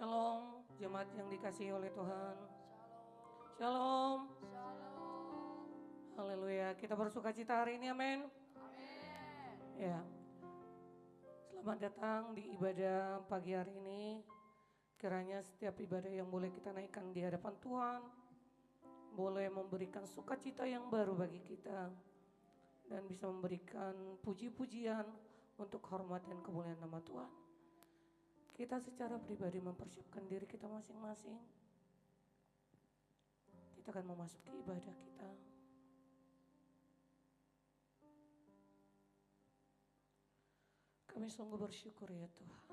Shalom, jemaat yang dikasihi oleh Tuhan. Shalom. Haleluya. Kita bersuka cita hari ini, amin. Ya. Selamat datang di ibadah pagi hari ini. Kiranya setiap ibadah yang boleh kita naikkan di hadapan Tuhan boleh memberikan sukacita yang baru bagi kita dan bisa memberikan puji-pujian untuk hormat dan kemuliaan nama Tuhan. Kita secara pribadi mempersiapkan diri kita masing-masing. Kita akan memasuki ibadah kita. Kami sungguh bersyukur ya Tuhan.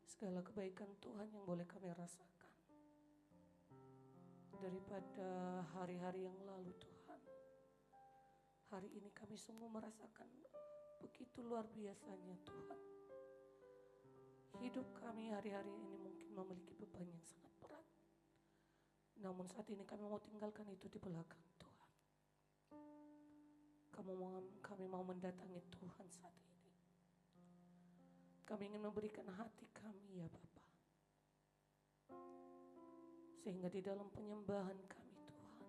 Segala kebaikan Tuhan yang boleh kami rasakan daripada hari-hari yang lalu Tuhan. Hari ini kami sungguh merasakan begitu luar biasanya Tuhan. Hidup kami hari-hari ini mungkin memiliki beban yang sangat berat. Namun saat ini kami mau tinggalkan itu di belakang Tuhan. Kami mau mendatangi Tuhan saat ini. Kami ingin memberikan hati kami ya Bapa. Sehingga di dalam penyembahan kami Tuhan,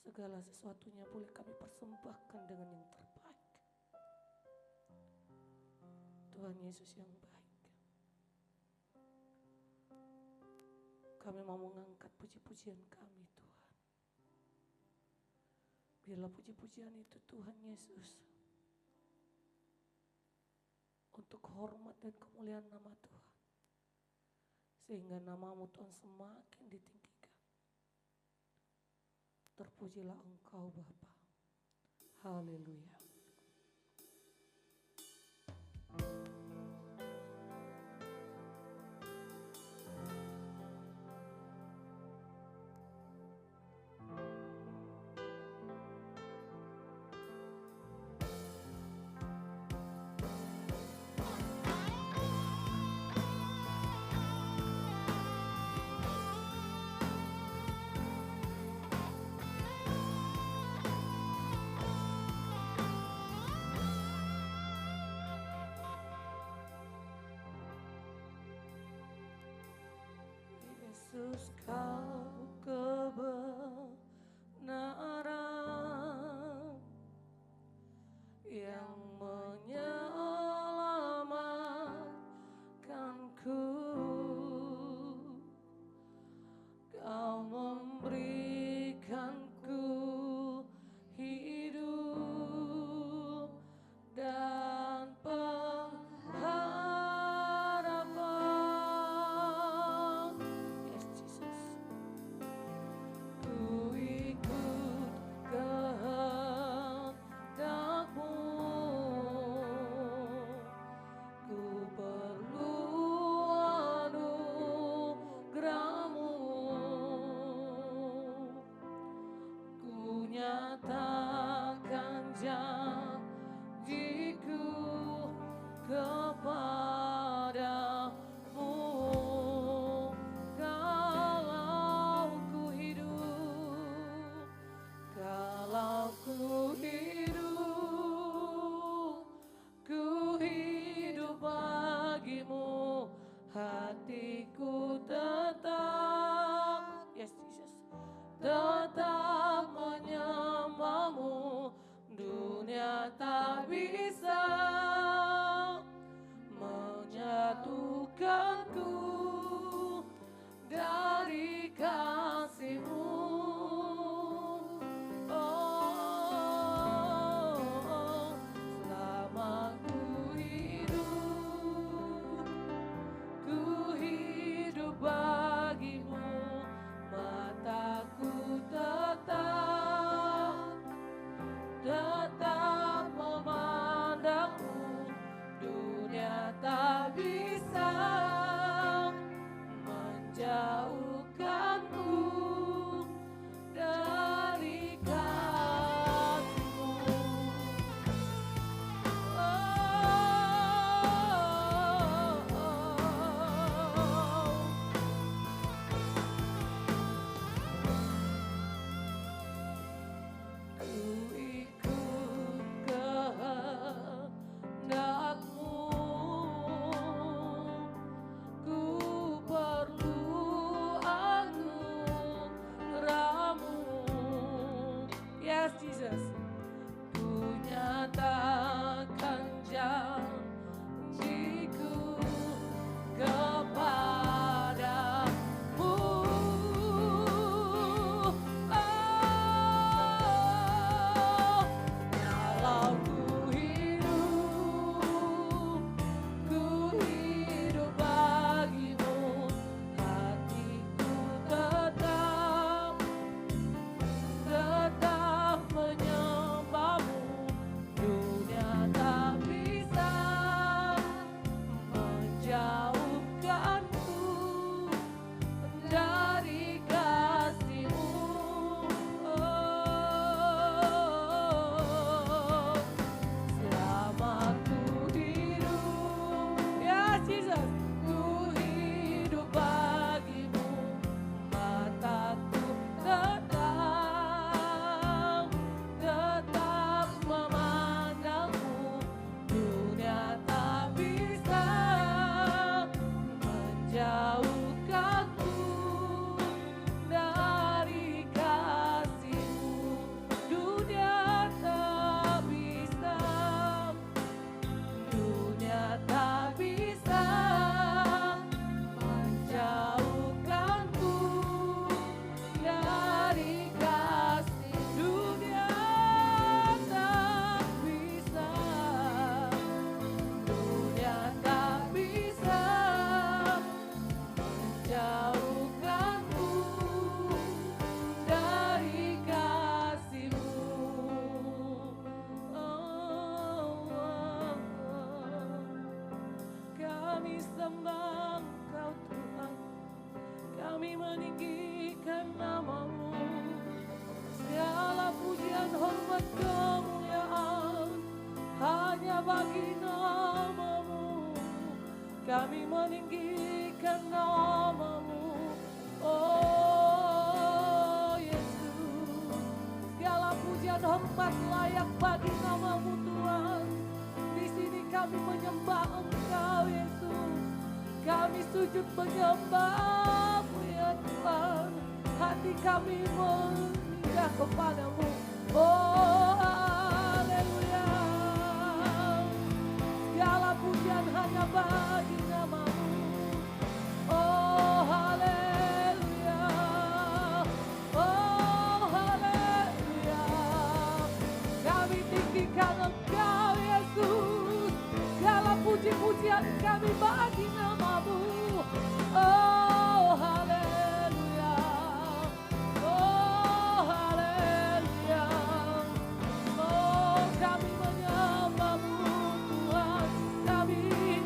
segala sesuatunya boleh kami persembahkan dengan yang terbaik. Tuhan Yesus yang baik. Kami mau mengangkat puji-pujian kami Tuhan. Biarlah puji-pujian itu Tuhan Yesus untuk hormat dan kemuliaan nama Tuhan. Sehingga namamu Tuhan semakin ditinggikan. Terpujilah Engkau Bapa. Haleluya. Yesus kau kebenaran yang menyelamatkanku. Kau memberikanku hidup dan pengharapan. Yes Jesus. Ku ikut kehendak-Mu. Ku perlu anugerah-Mu. Ku nyatakan janjiku kepadamu. Kalau ku hidup bagimu, hatiku tetap, yes Jesus, tetap menyembah-Mu. Dunia tak bisa sembah Engkau Tuhan, kami meninggikan nama-Mu. Segala pujian, hormat, kemuliaan hanya bagi nama-Mu. Kami meninggikan nama-Mu, oh Yesus. Segala pujian, hormat layak bagi nama-Mu Tuhan. Di sini kami menyembah Engkau Yesus. Kami sujud menyembah-Mu ya Tuhan. Hati kami menyembah kepadamu. Oh haleluya. Segala pujian hanya bagi nama-Mu. Oh haleluya. Oh haleluya. Kami tinggikan Engkau Yesus. Segala puji-pujian kami bagi nama-Mu. Oh haleluya. Oh haleluya. Oh kami menyembah-Mu Tuhan. Kami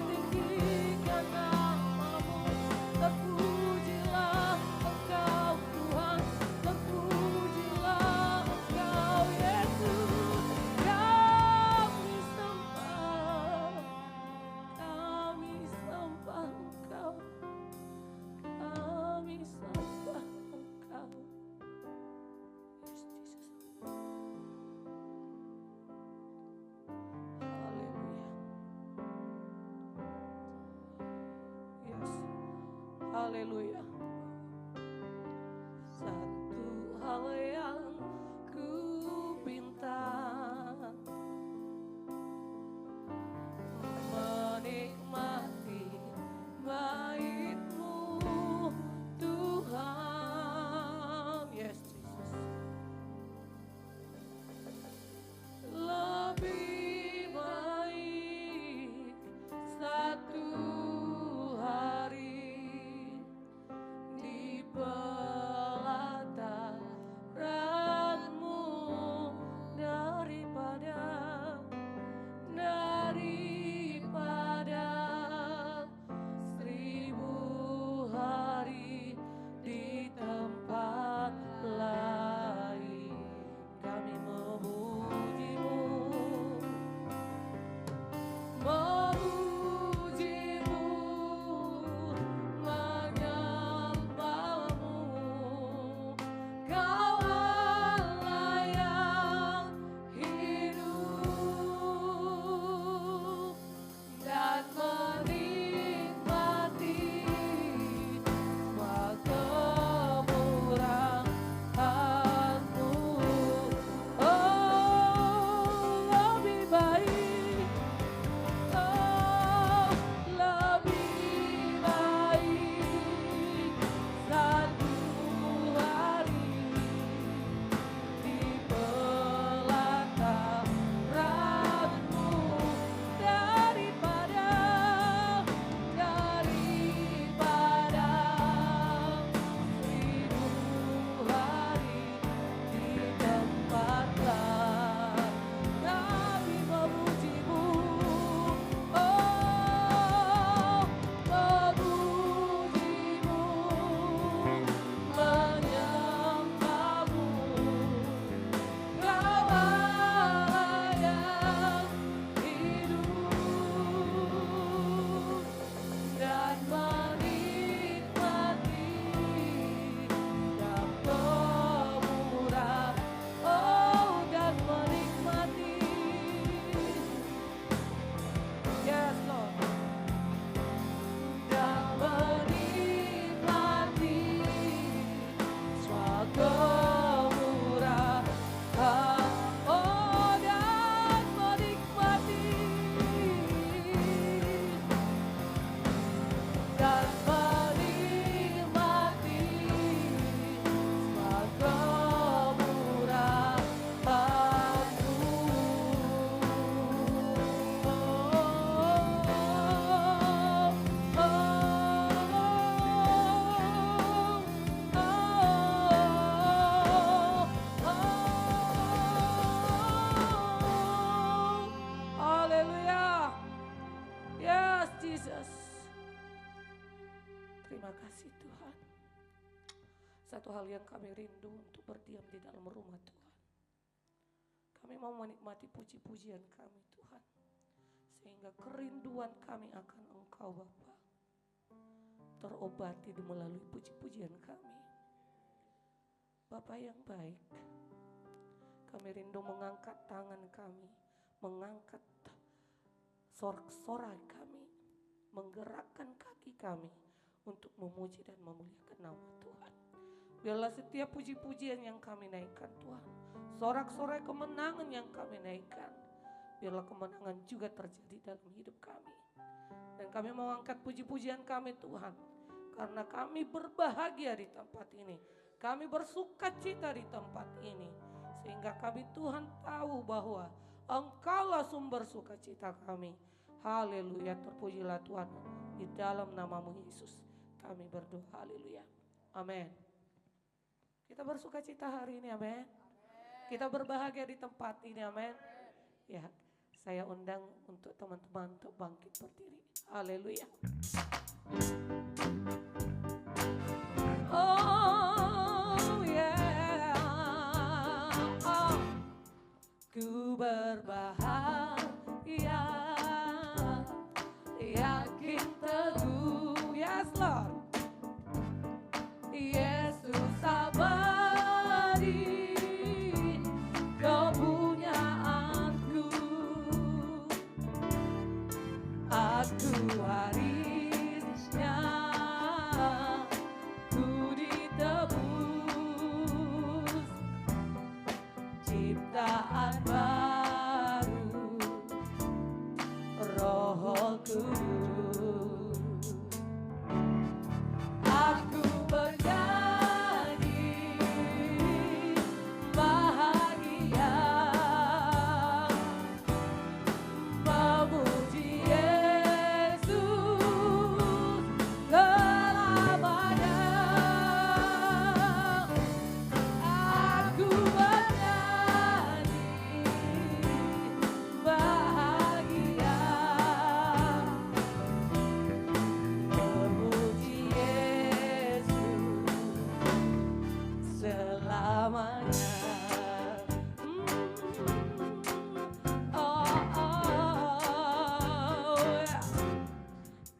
tinggikan nama-Mu. Terpujilah Engkau Tuhan. Terpujilah Engkau Yesus. Kami sembah. Kami sembah Engkau. Kami sembah Engkau. Yes, Jesus. Haleluya. Yes. Haleluya. Satu hal yang ku pinta, menikmati bait-Mu Tuhan. Yes, Jesus. Lebih baik satu hari terima kasih Tuhan. Satu hal yang kami rindu untuk berdiam di dalam rumah Tuhan. Kami mau menikmati puji-pujian kami Tuhan. Sehingga kerinduan kami akan Engkau Bapa terobati melalui puji-pujian kami. Bapa yang baik, kami rindu mengangkat tangan kami, mengangkat sorak-sorai kami, menggerakkan kaki kami untuk memuji dan memuliakan nama Tuhan. Biarlah setiap puji-pujian yang kami naikkan Tuhan, sorak-sorai kemenangan yang kami naikkan, biarlah kemenangan juga terjadi dalam hidup kami. Dan kami mau angkat puji-pujian kami Tuhan, karena kami berbahagia di tempat ini. Kami bersuka cita di tempat ini. Sehingga kami Tuhan tahu bahwa Engkaulah sumber sukacita kami. Haleluya, terpujilah Tuhan. Di dalam namamu Yesus kami berdoa, haleluya. Amin. Kita bersuka cita hari ini, amin. Kita berbahagia di tempat ini, amin. Ya, saya undang untuk teman-teman untuk bangkit berdiri. Haleluya. Oh yeah, oh. Ku berbahagia, yakin teguh, yes Lord. Yesus abadi, kepunyaanku. Aku warisnya, ku ditebus, ciptaan baru, Roh Kudus. Aku bernyanyi bahagia, memuji Yesus selamanya. Aku bernyanyi bahagia, memuji Yesus selamanya. Yeah.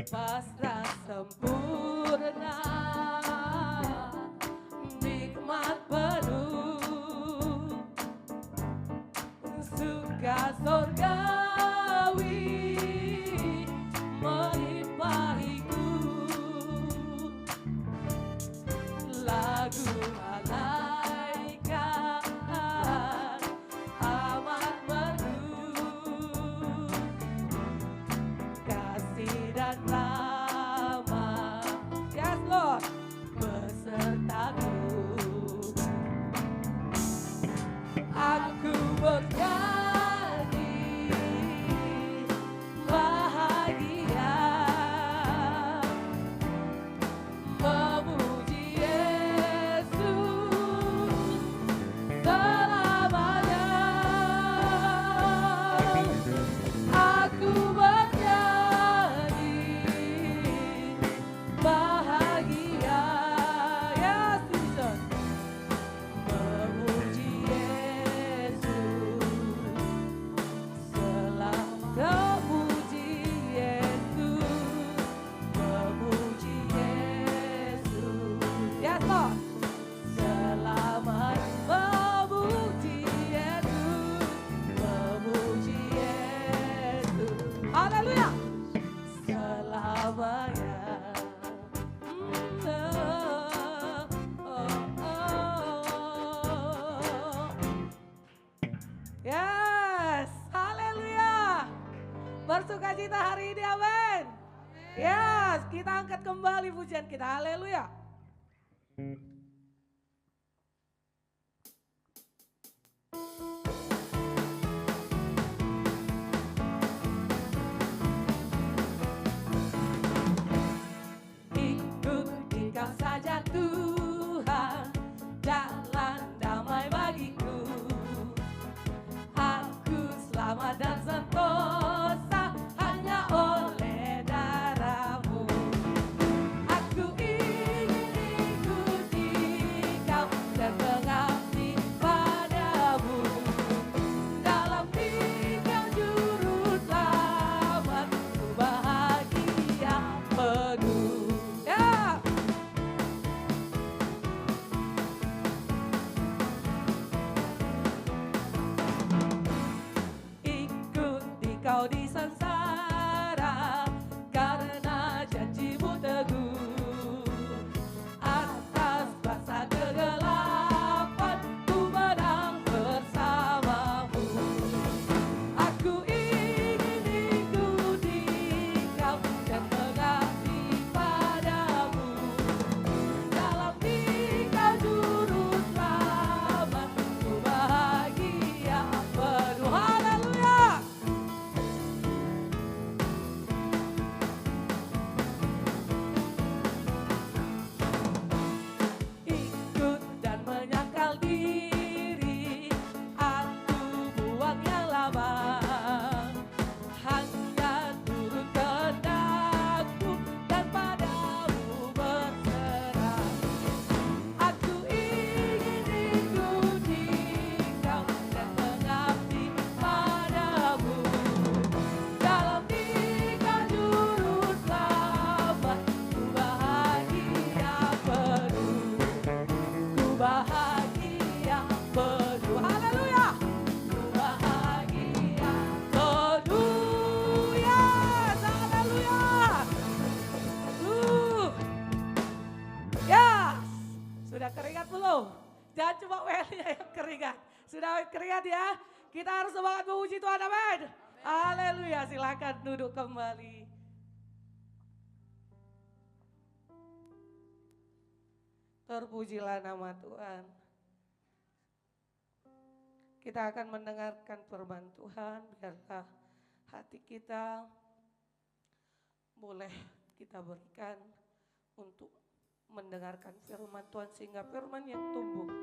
Pasrah sempurna, nikmat penuh, suka surgawi melimpahiku. Lagu malaikat amat merdu, kasih dan ramah, yes Lord, besertaku. Aku bernyanyi bahagia, memuji Yesus selamanya. Aku bernyanyi bahagia, yes Jesus, memuji Yesus selamanya. Memuji Yesus, memuji Yesus, yes Lord, selamanya. Memuji Yesus, memuji Yesus, haleluya, selamanya. Yes, haleluya. Bersukacita hari ini, amin. Yes, kita angkat kembali pujian kita, haleluya. Ikuti Kau saja Tuhan, jalan damai bagiku. Aku selamat dan sentosa hanya oleh darah-Mu. Aku Sudah keringat ya? Kita harus semangat memuji Tuhan, amin. Haleluya, silakan duduk kembali. Terpujilah nama Tuhan. Kita akan mendengarkan firman Tuhan, biarlah hati kita boleh kita berikan untuk mendengarkan firman Tuhan sehingga firman yang tumbuh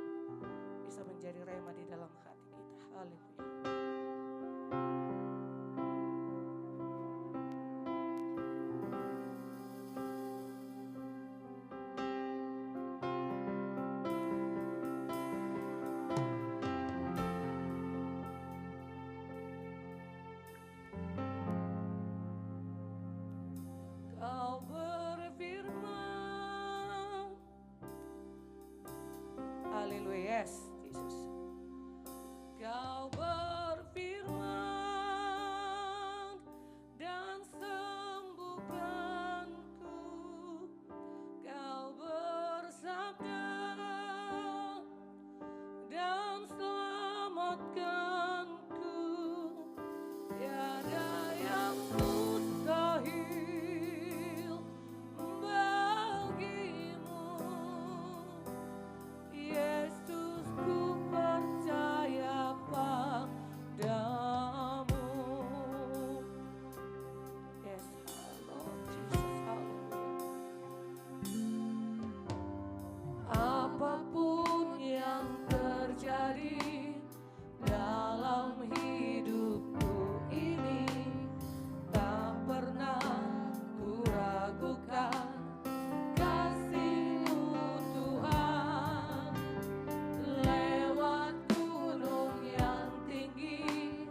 bisa menjadi rema di dalam hati kita. Haleluya. Kau berfirman, haleluya, yes, Yesus. Kau berfirman dan sembuhkanku, kau bersabda dan selamatkanku, tiada yang mustahil bagimu. Yesus, ku percaya padamu. Yes, Lord Jesus, haleluya. Apapun yang terjadi dalam hidupku ini, tak pernah ku ragukan kasih-Mu Tuhan. Lewat gunung yang tinggi,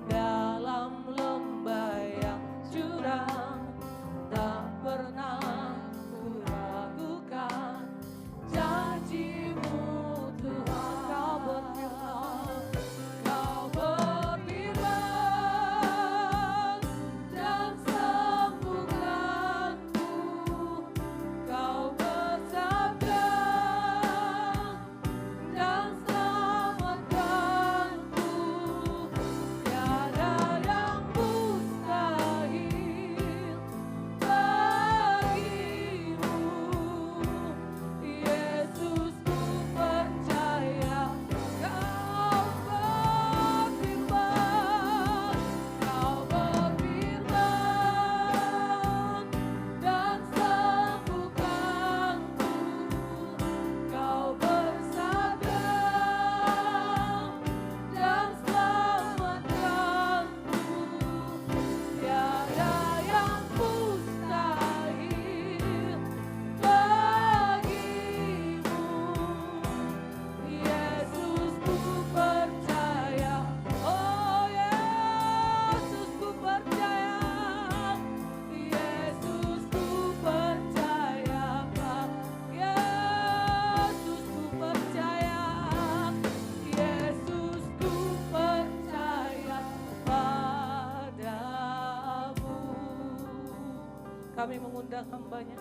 dalam lembah yang curam, tak pernah ku ragukan janji-Mu Tuhan. Kau berfirman dan sembuhkanku, kau bersabda dan selamatkanku, tiada yang mustahil bagimu. Yesus, ku percaya. Kau berfirman dan sembuhkanku, kau bersabda dan selamatkanku, tiada yang mustahil bagimu. Yesus, ku percaya. Oh Yesus, ku percaya. Yesus, ku percaya. Yesus, ku percaya. Yesus, ku percaya padamu. Kami mengundang hamba-Nya.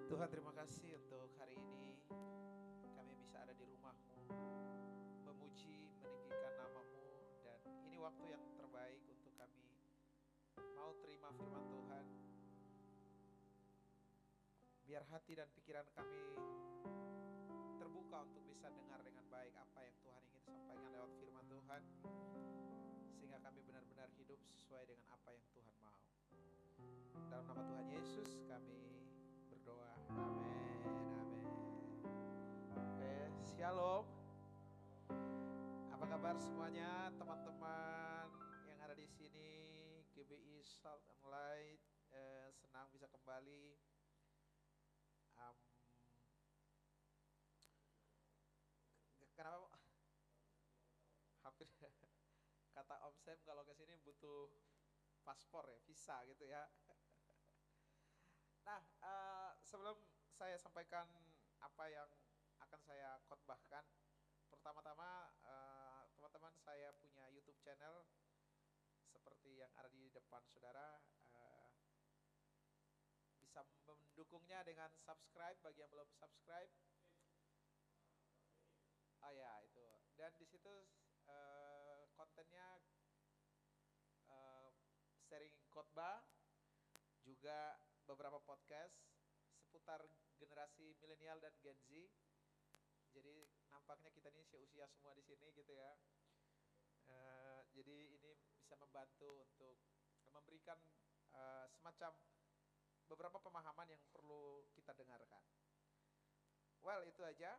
Tuhan, terima kasih untuk hari ini kami bisa ada di rumah-Mu, memuji, meninggikan nama-Mu, dan ini waktu yang terbaik untuk kami mau terima firman Tuhan. Biar hati dan pikiran kami terbuka untuk bisa dengar dengan baik apa yang Tuhan ingin sampaikan lewat firman Tuhan, sehingga kami benar-benar hidup sesuai dengan apa yang Tuhan mau. Dalam nama Tuhan Yesus kami berdoa, amin, amin. Oke, shalom. Apa kabar semuanya, teman-teman yang ada di sini, GBI Salt and Light, senang bisa kembali. Kenapa? Hampir kata Om Sam kalau ke sini butuh paspor ya, visa gitu ya. Nah, sebelum saya sampaikan apa yang akan saya khotbahkan, pertama-tama teman-teman, saya punya YouTube channel seperti yang ada di depan saudara. bisa mendukungnya dengan subscribe bagi yang belum subscribe. Oh ya itu. Dan di situ kontennya sharing khotbah, juga beberapa podcast seputar generasi milenial dan Gen Z. Jadi nampaknya kita ini seusia semua di sini gitu ya. Jadi ini bisa membantu untuk memberikan semacam beberapa pemahaman yang perlu kita dengarkan. Well itu aja.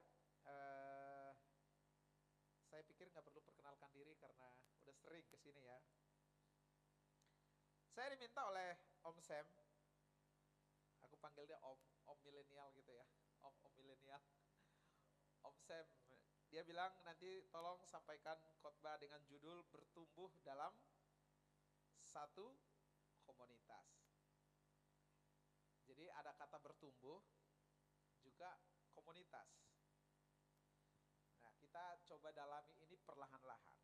Saya pikir nggak perlu perkenalkan diri karena udah sering kesini ya. Saya diminta oleh Om Sam, aku panggil dia Om milenial gitu ya, Om milenial. Om Sam, dia bilang nanti tolong sampaikan khotbah dengan judul bertumbuh dalam satu komunitas. Jadi ada kata bertumbuh, juga komunitas. Nah, kita coba dalami ini perlahan-lahan.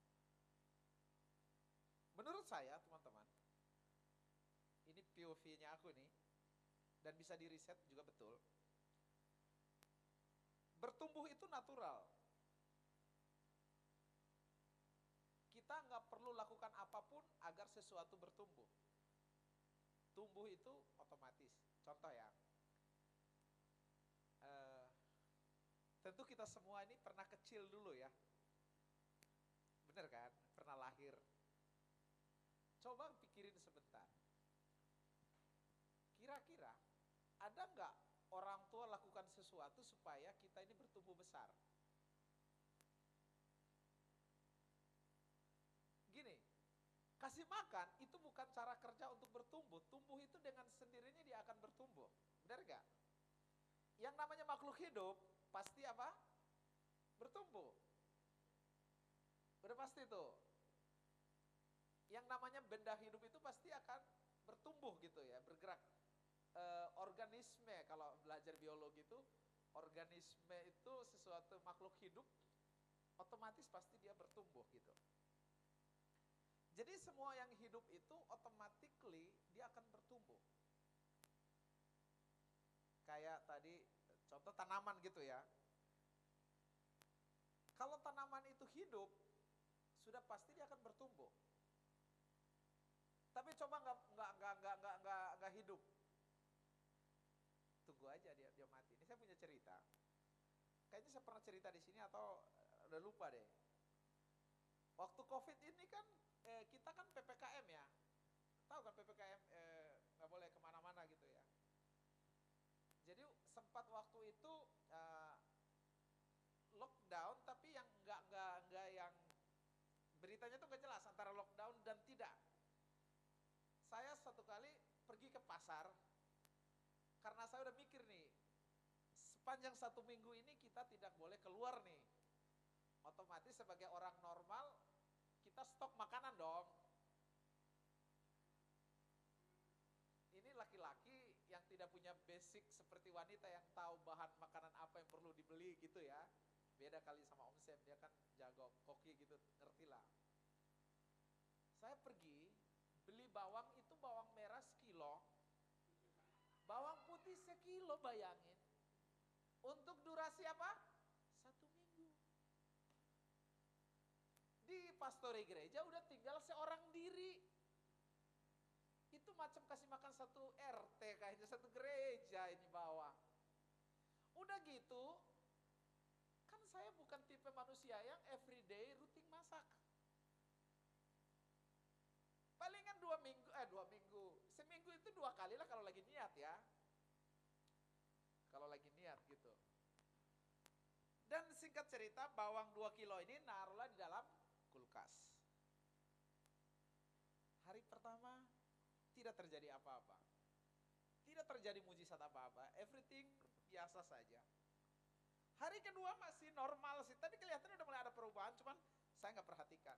Menurut saya, teman-teman, ini POV-nya aku nih, dan bisa di riset juga betul. Bertumbuh itu natural. Kita nggak perlu lakukan apapun agar sesuatu bertumbuh. Tumbuh itu otomatis. Contoh ya, tentu kita semua ini pernah kecil dulu ya. Bener kan? Pernah lahir. Coba pikirin sebentar. Kira-kira ada nggak orang tua lakukan sesuatu supaya kita ini bertumbuh besar? Gini, kasih makan itu bukan cara kerja untuk bertumbuh. Tumbuh itu dengan sendirinya dia akan bertumbuh. Benar gak? Yang namanya makhluk hidup pasti apa? Bertumbuh. Udah pasti tuh. Yang namanya benda hidup itu pasti akan bertumbuh gitu ya, bergerak. Organisme, kalau belajar biologi itu, organisme itu sesuatu makhluk hidup, otomatis pasti dia bertumbuh gitu. Jadi semua yang hidup itu automatically dia akan bertumbuh. Kayak tadi contoh tanaman gitu ya. Kalau tanaman itu hidup, sudah pasti dia akan bertumbuh. Tapi coba nggak hidup, tunggu aja dia mati. Ini saya punya cerita. Kayaknya saya pernah cerita di sini atau udah lupa deh. Waktu COVID ini kan kita kan PPKM ya, tahu kan PPKM nggak boleh kemana-mana gitu ya. Jadi sempat waktu itu lockdown, tapi yang nggak yang beritanya tuh nggak jelas antara lockdown dan tidak. Saya satu kali pergi ke pasar karena saya udah mikir nih, sepanjang 1 minggu ini kita tidak boleh keluar nih. Otomatis sebagai orang normal kita stok makanan dong. Ini laki-laki yang tidak punya basic seperti wanita yang tahu bahan makanan apa yang perlu dibeli gitu ya. Beda kali sama Om Sam, dia kan jago koki gitu, ngerti lah. Saya pergi beli bawang itu bawang merah sekilo, bawang putih sekilo, bayangin. Untuk durasi apa? 1 minggu. Di pastori gereja udah tinggal seorang diri. Itu macam kasih makan satu RT kayaknya, satu gereja ini bawang. Udah gitu, kan saya bukan tipe manusia yang everyday rutin masak. Palingan 2 minggu, seminggu itu 2 kali lah kalau lagi niat ya. Kalau lagi niat gitu. Dan singkat cerita, bawang 2 kilo ini naruhlah di dalam kulkas. Hari pertama tidak terjadi apa-apa. Tidak terjadi mujizat apa-apa, everything biasa saja. Hari kedua masih normal sih, tapi kelihatannya udah mulai ada perubahan, cuman saya nggak perhatikan.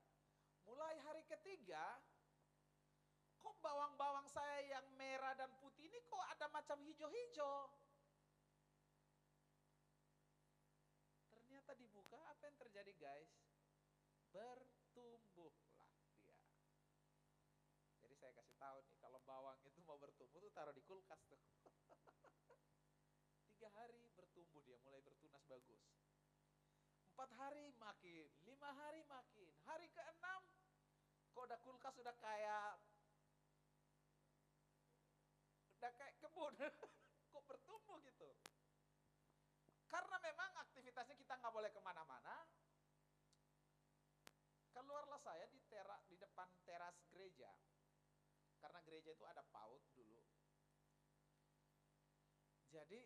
Mulai hari ketiga, kok bawang-bawang saya yang merah dan putih ini kok ada macam hijau-hijau. Ternyata dibuka, apa yang terjadi guys? Bertumbuhlah dia. Jadi saya kasih tahu nih, kalau bawang itu mau bertumbuh tuh taruh di kulkas tuh. hari bertumbuh dia, mulai bertunas bagus. 4 hari makin, 5 hari makin. Hari ke-6 kok udah kulkas udah kayak kebun. Kok bertumbuh gitu. Karena memang aktivitasnya kita nggak boleh kemana-mana. Keluarlah saya di depan teras gereja. Karena gereja itu ada PAUD dulu. Jadi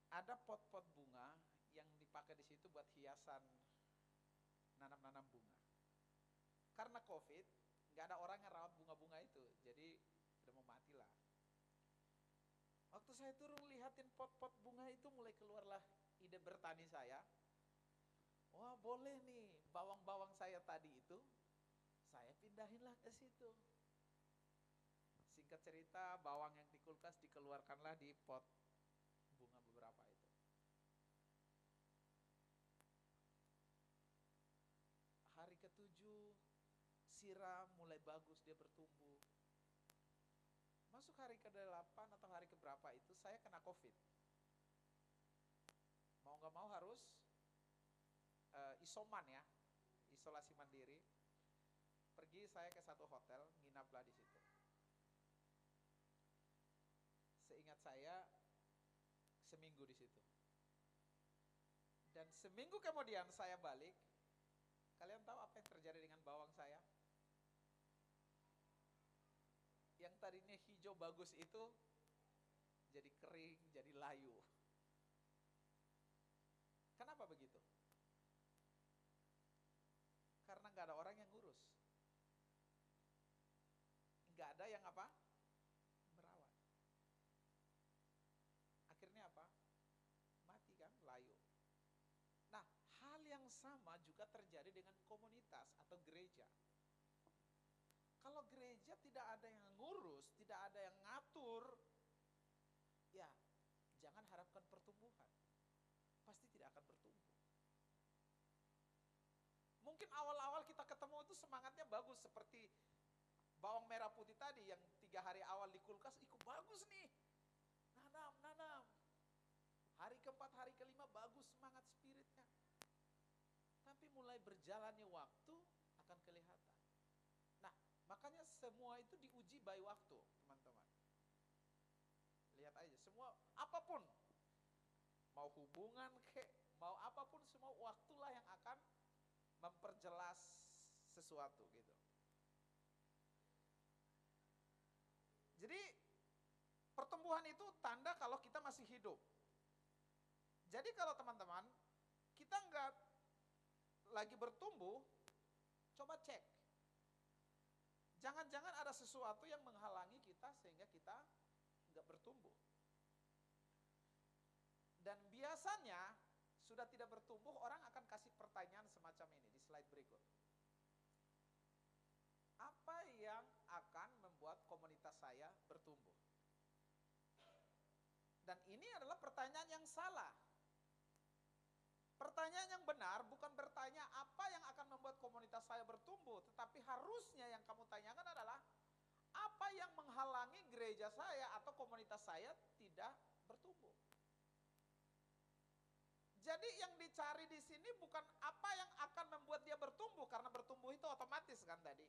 ada pot-pot bunga yang dipakai di situ buat hiasan nanam-nanam bunga. Karena COVID, nggak ada orang yang rawat bunga-bunga itu, jadi udah mau mati lah. Waktu saya turun lihatin pot-pot bunga itu, mulai keluarlah ide bertani saya. Wah, boleh nih, bawang-bawang saya tadi itu, saya pindahinlah ke situ. Singkat cerita, bawang yang di kulkas dikeluarkanlah di pot bunga beberapa itu. Hari ke-7 siram, mulai bagus dia bertumbuh. Masuk hari ke-8 atau hari ke-berapa itu saya kena COVID. Mau gak mau harus isoman ya, isolasi mandiri. Pergi saya ke satu hotel, nginaplah di situ. Seingat saya seminggu di situ. Dan seminggu kemudian saya balik. Kalian tahu apa yang terjadi dengan bawang saya? Yang tadinya hijau bagus itu jadi kering, jadi layu. Kenapa begitu? Karena gak ada orang yang ngurus. Gak ada yang apa? Merawat. Akhirnya apa? Mati kan, layu. Nah, hal yang sama juga terjadi dengan komunitas atau gereja. Kalau gereja tidak ada yang ngurus, tidak ada yang ngatur, ya jangan harapkan pertumbuhan. Pasti tidak akan bertumbuh. Mungkin awal-awal kita ketemu itu semangatnya bagus, seperti bawang merah putih tadi yang 3 hari awal di kulkas, ikut bagus nih. Nanam. Hari ke-4, hari ke-5 bagus semangat spiritnya. Tapi mulai berjalannya waktu akan kelihatan. Nah, makanya semua itu diuji by waktu, teman-teman. Lihat aja, semua apapun, mau hubungan mau apapun, semua waktulah yang akan memperjelas sesuatu gitu. Jadi pertumbuhan itu tanda kalau kita masih hidup. Jadi kalau teman-teman kita nggak lagi bertumbuh, coba cek. Jangan-jangan ada sesuatu yang menghalangi kita sehingga kita nggak bertumbuh. Dan biasanya sudah tidak bertumbuh, orang akan kasih pertanyaan semacam ini di slide berikut. Apa yang akan membuat komunitas saya bertumbuh? Dan ini adalah pertanyaan yang salah. Pertanyaan yang benar bukan bertanya apa yang akan membuat komunitas saya bertumbuh, tetapi harusnya yang kamu tanyakan adalah apa yang menghalangi gereja saya atau komunitas saya tidak bertumbuh. Jadi yang dicari di sini bukan apa yang akan membuat dia bertumbuh, karena bertumbuh itu otomatis kan tadi.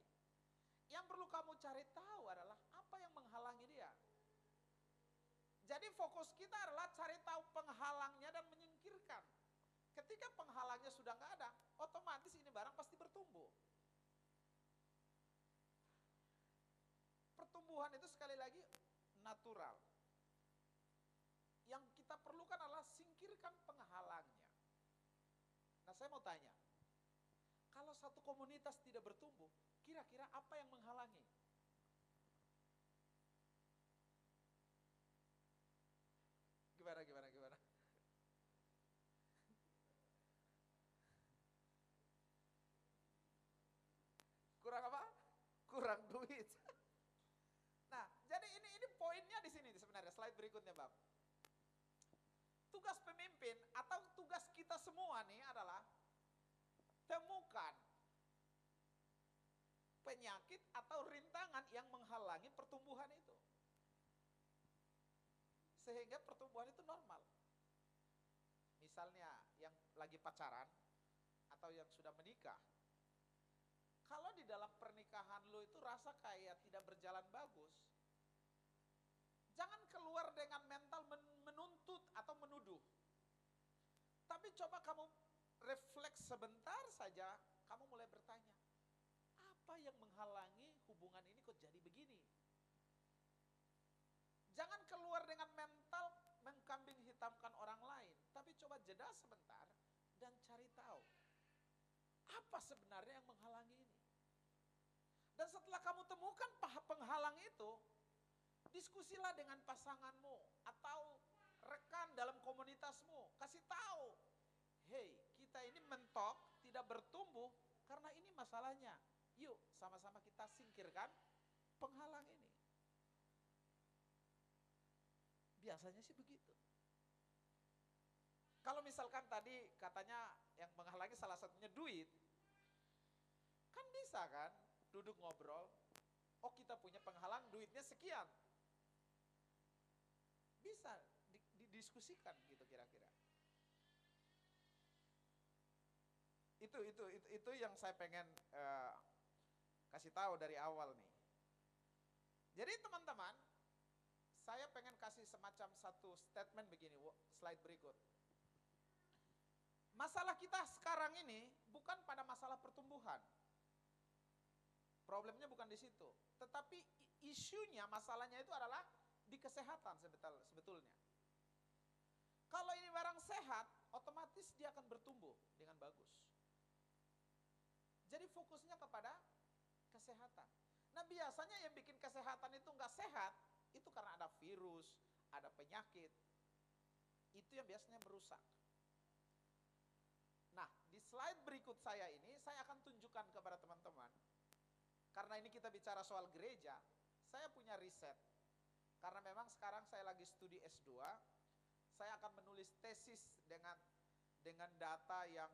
Yang perlu kamu cari tahu adalah apa yang menghalangi dia. Jadi fokus kita adalah cari tahu penghalangnya dan menyingkirkan. Ketika penghalangnya sudah nggak ada, otomatis ini barang pasti bertumbuh. Pertumbuhan itu sekali lagi natural. Yang kita perlukan adalah singkirkan penghalangnya. Nah, saya mau tanya, kalau satu komunitas tidak bertumbuh, kira-kira apa yang menghalangi? Gimana? Kurang apa? Kurang duit. Nah, jadi ini poinnya di sini sebenarnya, slide berikutnya, Bang. Tugas pemimpin atau tugas kita semua nih adalah temukan penyakit atau rintangan yang menghalangi pertumbuhan itu. sehingga pertumbuhan itu normal. Misalnya yang lagi pacaran atau yang sudah menikah, kalau di dalam pernikahan lo itu rasa kayak tidak berjalan bagus, jangan keluar dengan mental menuntut atau menuduh. Tapi coba kamu refleks sebentar saja, kamu mulai bertanya, apa yang menghalangi hubungan ini kok jadi begini? Jangan keluar dengan mental mengkambing hitamkan orang lain, tapi coba jeda sebentar dan cari tahu apa sebenarnya yang menghalangi ini. Dan setelah kamu temukan penghalang itu, diskusilah dengan pasanganmu atau rekan dalam komunitasmu, kasih tahu, hey, kita ini mentok, tidak bertumbuh karena ini masalahnya. Yuk sama-sama kita singkirkan penghalang ini. Biasanya sih begitu. Kalau misalkan tadi katanya yang menghalangi salah satunya duit, kan bisa kan duduk ngobrol, oh kita punya penghalang duitnya sekian. Bisa didiskusikan gitu kira-kira. Itu yang saya pengen kasih tahu dari awal nih. Jadi teman-teman, saya pengen kasih semacam satu statement begini, slide berikut. Masalah kita sekarang ini bukan pada masalah pertumbuhan. Problemnya bukan di situ. Tetapi isunya, masalahnya itu adalah di kesehatan sebetulnya. Kalau ini barang sehat, otomatis dia akan bertumbuh dengan bagus. Jadi fokusnya kepada kesehatan. Nah biasanya yang bikin kesehatan itu nggak sehat, itu karena ada virus, ada penyakit. Itu yang biasanya merusak. Nah di slide berikut saya ini, saya akan tunjukkan kepada teman-teman. Karena ini kita bicara soal gereja, saya punya riset. Karena memang sekarang saya lagi studi S2, saya akan menulis tesis dengan data yang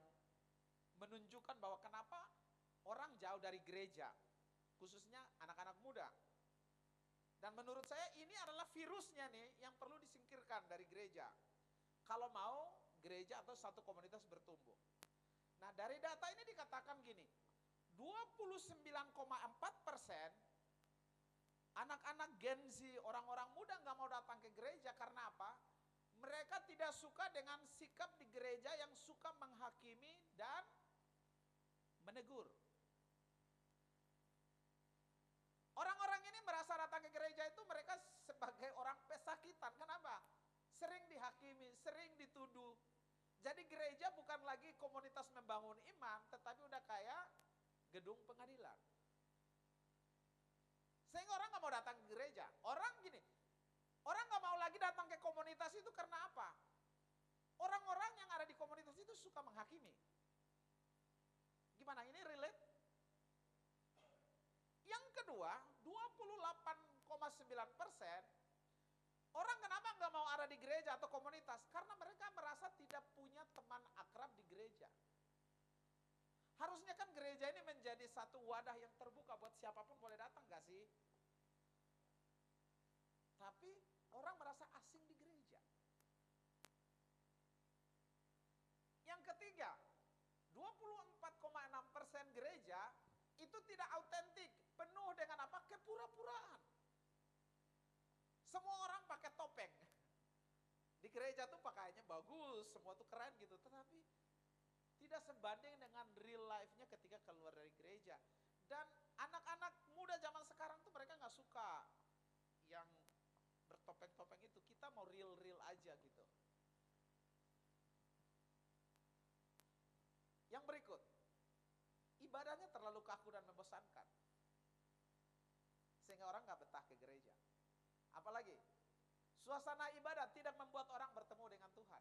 menunjukkan bahwa kenapa orang jauh dari gereja, khususnya anak-anak muda. Dan menurut saya ini adalah virusnya nih yang perlu disingkirkan dari gereja. Kalau mau gereja atau satu komunitas bertumbuh. Nah dari data ini dikatakan gini, 29,4% anak-anak Gen Z, orang-orang muda gak mau datang ke gereja karena apa? Mereka tidak suka dengan sikap di gereja yang suka menghakimi dan menegur. Orang-orang ini merasa datang ke gereja itu mereka sebagai orang pesakitan. Kenapa? Sering dihakimi, sering dituduh. Jadi gereja bukan lagi komunitas membangun iman, tetapi udah kayak gedung pengadilan. Sehingga orang gak mau datang ke gereja. Orang gini, orang gak mau lagi datang ke komunitas itu karena apa? Orang-orang yang ada di komunitas itu suka menghakimi. Gimana ini relate? Yang kedua, 28,9% orang kenapa nggak mau ada di gereja atau komunitas? Karena mereka merasa tidak punya teman akrab di gereja. Harusnya kan gereja ini menjadi satu wadah yang terbuka buat siapapun boleh datang gak sih? Tapi orang merasa asing di gereja. Yang ketiga, 24,6% gereja itu tidak autentik, penuh dengan apa? Kepura-puraan. Semua orang pakai topeng. Di gereja tuh pakaiannya bagus, semua tuh keren gitu, tetapi tidak sebanding dengan real life-nya ketika keluar dari gereja. Dan anak-anak muda zaman sekarang tuh mereka gak suka yang bertopeng-topeng itu. Kita mau real-real aja gitu. Yang berikut, ibadahnya terlalu kaku dan membosankan, sehingga orang gak betah ke gereja. Apalagi, suasana ibadah tidak membuat orang bertemu dengan Tuhan.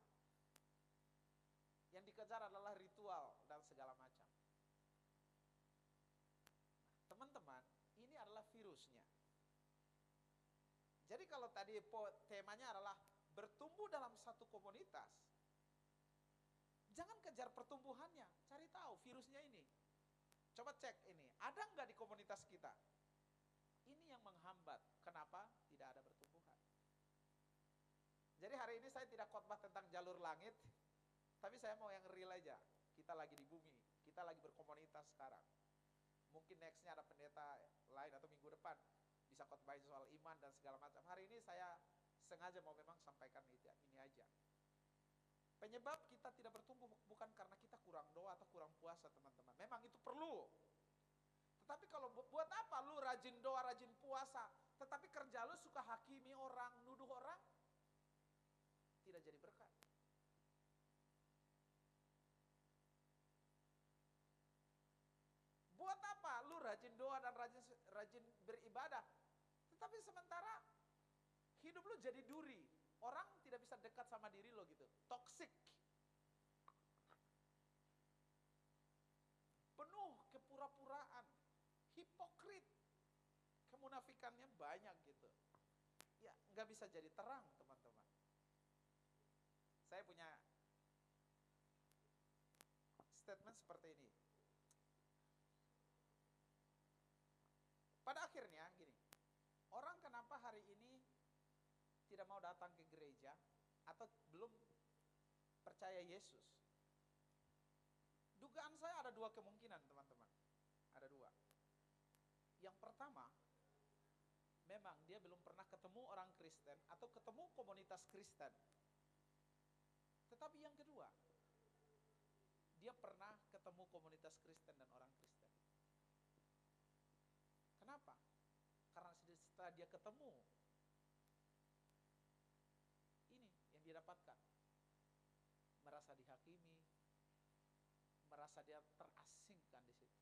Yang dikejar adalah ritual dan segala macam. Nah, teman-teman, ini adalah virusnya. Jadi kalau tadi temanya adalah bertumbuh dalam satu komunitas, jangan kejar pertumbuhannya, cari tahu virusnya ini. Coba cek ini, ada nggak di komunitas kita? Ini yang menghambat, kenapa tidak ada pertumbuhan. Jadi hari ini saya tidak khotbah tentang jalur langit, tapi saya mau yang real aja. Kita lagi di bumi, kita lagi berkomunitas sekarang. Mungkin nextnya ada pendeta lain atau minggu depan bisa khotbahin soal iman dan segala macam. Hari ini saya sengaja mau memang sampaikan ini aja. Penyebab kita tidak bertumbuh bukan karena kita kurang doa atau kurang puasa, teman-teman. Memang itu perlu. Tetapi kalau buat apa lu rajin doa, rajin puasa, tetapi kerja lu suka hakimi orang, nuduh orang, tidak jadi berkat. Buat apa lu rajin doa dan rajin beribadah, tetapi sementara hidup lu jadi duri. Orang tidak bisa dekat sama diri lo gitu. Toxic. Penuh kepura-puraan. Hipokrit. Kemunafikannya banyak gitu. Ya nggak bisa jadi terang, teman-teman. Saya punya statement seperti ini. Pada akhirnya gini, orang kenapa hari ini tidak mau datang ke gereja atau belum percaya Yesus? Dugaan saya ada dua kemungkinan, teman-teman. Ada dua. Yang pertama, memang dia belum pernah ketemu orang Kristen atau ketemu komunitas Kristen. Tetapi yang kedua, dia pernah ketemu komunitas Kristen dan orang Kristen. Kenapa? Karena setelah dia ketemu, ini yang dia dapatkan. Merasa dihakimi, merasa dia terasingkan di situ.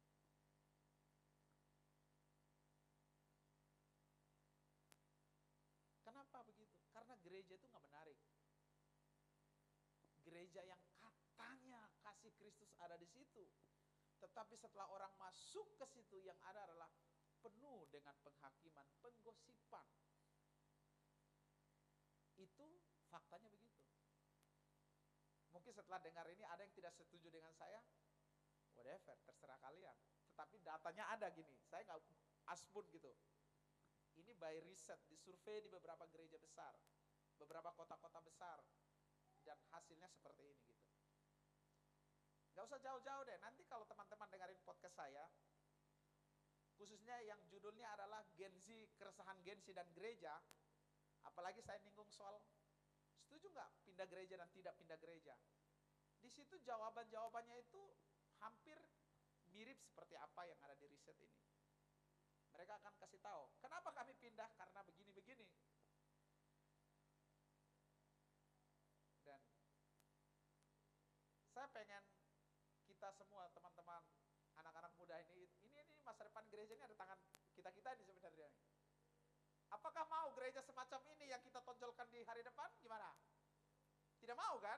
Kenapa begitu? Karena gereja itu nggak menarik. Gereja yang katanya kasih Kristus ada di situ, tetapi setelah orang masuk ke situ yang ada adalah penuh dengan penghakiman, penggosipan. Itu faktanya begitu. Mungkin setelah dengar ini ada yang tidak setuju dengan saya, whatever, terserah kalian. Tetapi datanya ada gini, saya nggak asbun gitu. Ini by riset, disurvei di beberapa gereja besar, beberapa kota-kota besar, dan hasilnya seperti ini gitu. Gak usah jauh-jauh deh, nanti kalau teman-teman dengerin podcast saya, khususnya yang judulnya adalah Gen Z, keresahan Gen Z dan gereja, apalagi saya nyinggung soal setuju nggak pindah gereja dan tidak pindah gereja. Di situ jawaban-jawabannya itu hampir mirip seperti apa yang ada di riset ini. Mereka akan kasih tahu, kenapa kami pindah? Karena begini-begini. Dan saya pengen kita semua teman-teman, anak-anak muda ini masa depan gereja ini ada tangan kita-kita ini sebenarnya. Apakah mau gereja semacam ini yang kita tonjolkan di hari depan? Gimana? Tidak mau kan?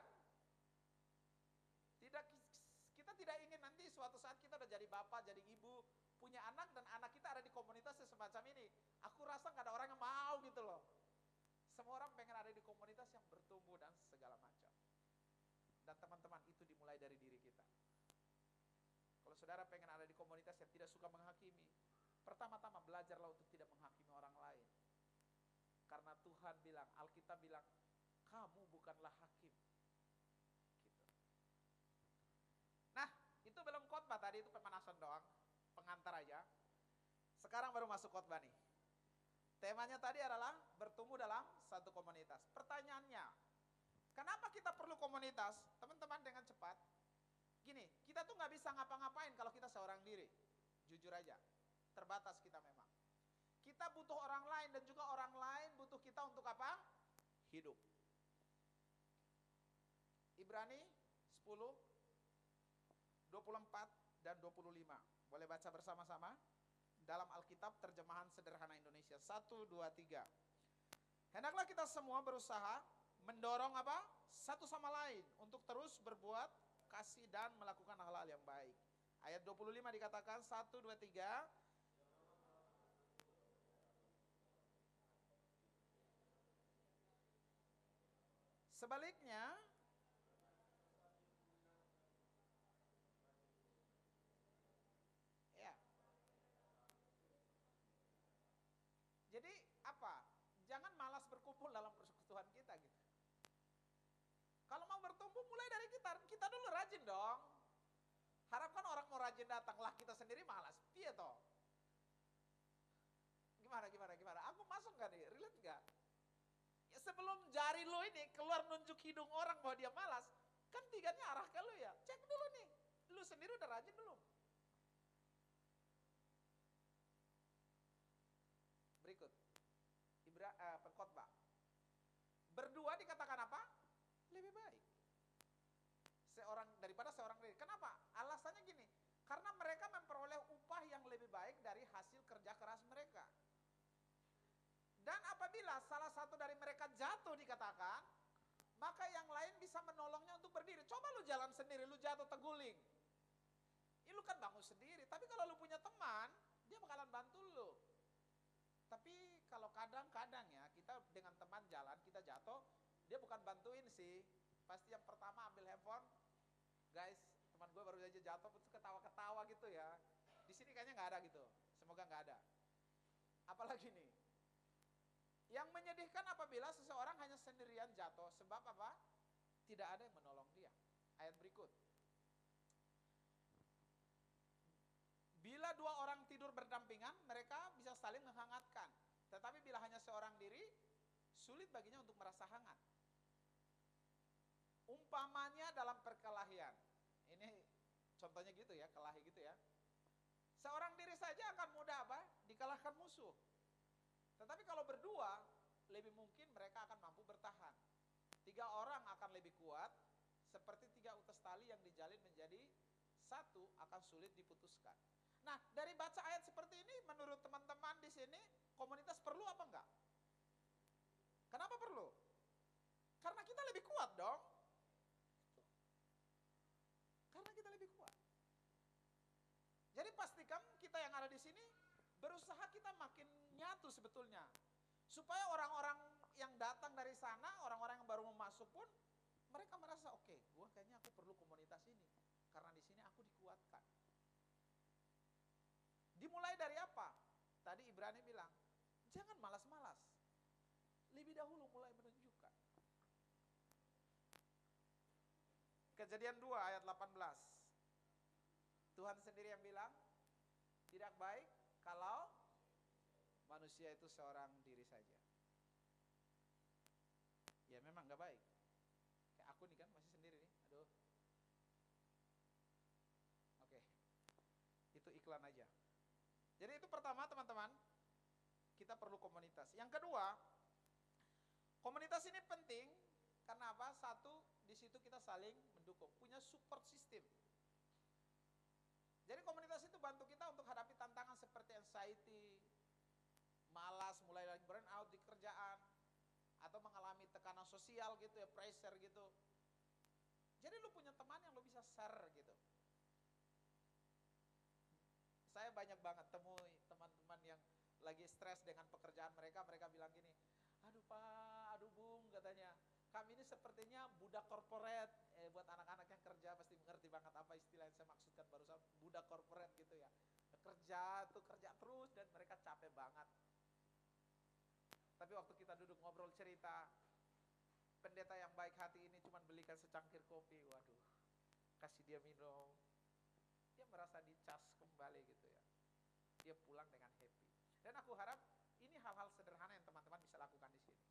Kita tidak ingin nanti suatu saat kita udah jadi bapak, jadi ibu, punya anak dan anak kita ada di komunitas semacam ini. Aku rasa gak ada orang yang mau gitu loh. Semua orang pengen ada di komunitas yang bertumbuh dan segala macam. Dan teman-teman, itu dimulai dari diri kita. Kalau saudara pengen ada di komunitas yang tidak suka menghakimi, pertama-tama belajarlah untuk tidak menghakimi orang lain. Karena Tuhan bilang, Alkitab bilang, kamu bukanlah hakim. Gitu. Nah, itu belum khotbah, tadi itu pemanasan doang, pengantar aja. Sekarang baru masuk khotbah nih. Temanya tadi adalah bertumbuh dalam satu komunitas. Pertanyaannya, kenapa kita perlu komunitas? Teman-teman dengan cepat. Gini, kita tuh gak bisa ngapa-ngapain kalau kita seorang diri. Jujur aja, terbatas kita memang. Kita butuh orang lain dan juga orang lain butuh kita untuk apa? Hidup. Ibrani 10, 24 dan 25. Boleh baca bersama-sama? Dalam Alkitab terjemahan sederhana Indonesia. 1, 2, 3. Hendaklah kita semua berusaha mendorong apa? Satu sama lain untuk terus berbuat kasih dan melakukan hal-hal yang baik. Ayat 25 dikatakan 1, 2, 3. Sebaliknya, ya. Jadi apa? Jangan malas berkumpul dalam persekutuan kita gitu. rajin dong. Harapkan orang mau rajin datang, lah kita sendiri malas. Iya toh. Gimana? Aku masuk gak nih? Relate gak? Ya sebelum jari lo ini keluar nunjuk hidung orang bahwa dia malas, kan tiganya arah ke lo ya. Cek dulu nih, lu sendiri udah rajin belum? Berikut, Khotbah. Berdua dikatakan apa? Lebih baik. Daripada seorang diri. Kenapa? Alasannya gini, karena mereka memperoleh upah yang lebih baik dari hasil kerja keras mereka. Dan apabila salah satu dari mereka jatuh dikatakan, maka yang lain bisa menolongnya untuk berdiri. Coba lu jalan sendiri, lu jatuh terguling. Lu kan bangun sendiri, tapi kalau lu punya teman, dia bakalan bantu lu. Tapi kalau kadang-kadang ya, kita dengan teman jalan, kita jatuh, dia bukan bantuin sih. Pasti yang pertama ambil handphone, guys, teman gue baru aja jatuh, terus ketawa-ketawa gitu ya. Di sini kayaknya nggak ada gitu, semoga nggak ada. Apalagi nih, yang menyedihkan apabila seseorang hanya sendirian jatuh, sebab apa? Tidak ada yang menolong dia. Ayat berikut. Bila dua orang tidur berdampingan, mereka bisa saling menghangatkan. Tetapi bila hanya seorang diri, sulit baginya untuk merasa hangat. Umpamanya dalam perkelahian. Ini contohnya gitu ya, kelahi gitu ya. Seorang diri saja akan mudah apa? Dikalahkan musuh. Tetapi kalau berdua, lebih mungkin mereka akan mampu bertahan. 3 orang akan lebih kuat, seperti 3 utas tali yang dijalin menjadi satu akan sulit diputuskan. Nah, dari baca ayat seperti ini, menurut teman-teman di sini, komunitas perlu apa enggak? Kenapa perlu? Karena kita lebih kuat dong. Karena kita lebih kuat. Jadi pastikan kita yang ada di sini berusaha kita makin nyatu sebetulnya. Supaya orang-orang yang datang dari sana, orang-orang yang baru mau masuk pun, mereka merasa oke, gua kayaknya aku perlu komunitas ini. Karena di sini aku dikuatkan. Dimulai dari apa? Tadi Ibrani bilang, jangan malas-malas. Lebih dahulu mulai menunjukkan. Kejadian 2 ayat 18. Tuhan sendiri yang bilang, tidak baik kalau manusia itu seorang diri saja. Ya memang gak baik. Kayak aku nih kan masih sendiri nih. Aduh. Oke. Itu iklan aja. Jadi itu pertama teman-teman, kita perlu komunitas. Yang kedua, komunitas ini penting karena apa? Satu, di situ kita saling mendukung, punya support system. Jadi komunitas itu bantu kita untuk hadapi tantangan seperti anxiety, malas, mulai lagi burn out di kerjaan, atau mengalami tekanan sosial gitu ya, pressure gitu. Jadi lu punya teman yang lu bisa share gitu. Saya banyak banget temui teman-teman yang lagi stres dengan pekerjaan mereka, mereka bilang gini, aduh Pak, aduh Bung, katanya, kami ini sepertinya budak korporat. Buat anak-anak yang kerja pasti mengerti banget apa istilah yang saya maksudkan barusan, budak korporat gitu ya. Kerja terus dan mereka capek banget. Tapi waktu kita duduk ngobrol cerita, pendeta yang baik hati ini cuma belikan secangkir kopi, waduh, kasih dia minum, dia merasa dicas kembali gitu ya. Dia pulang dengan happy. Dan aku harap ini hal-hal sederhana yang teman-teman bisa lakukan di sini.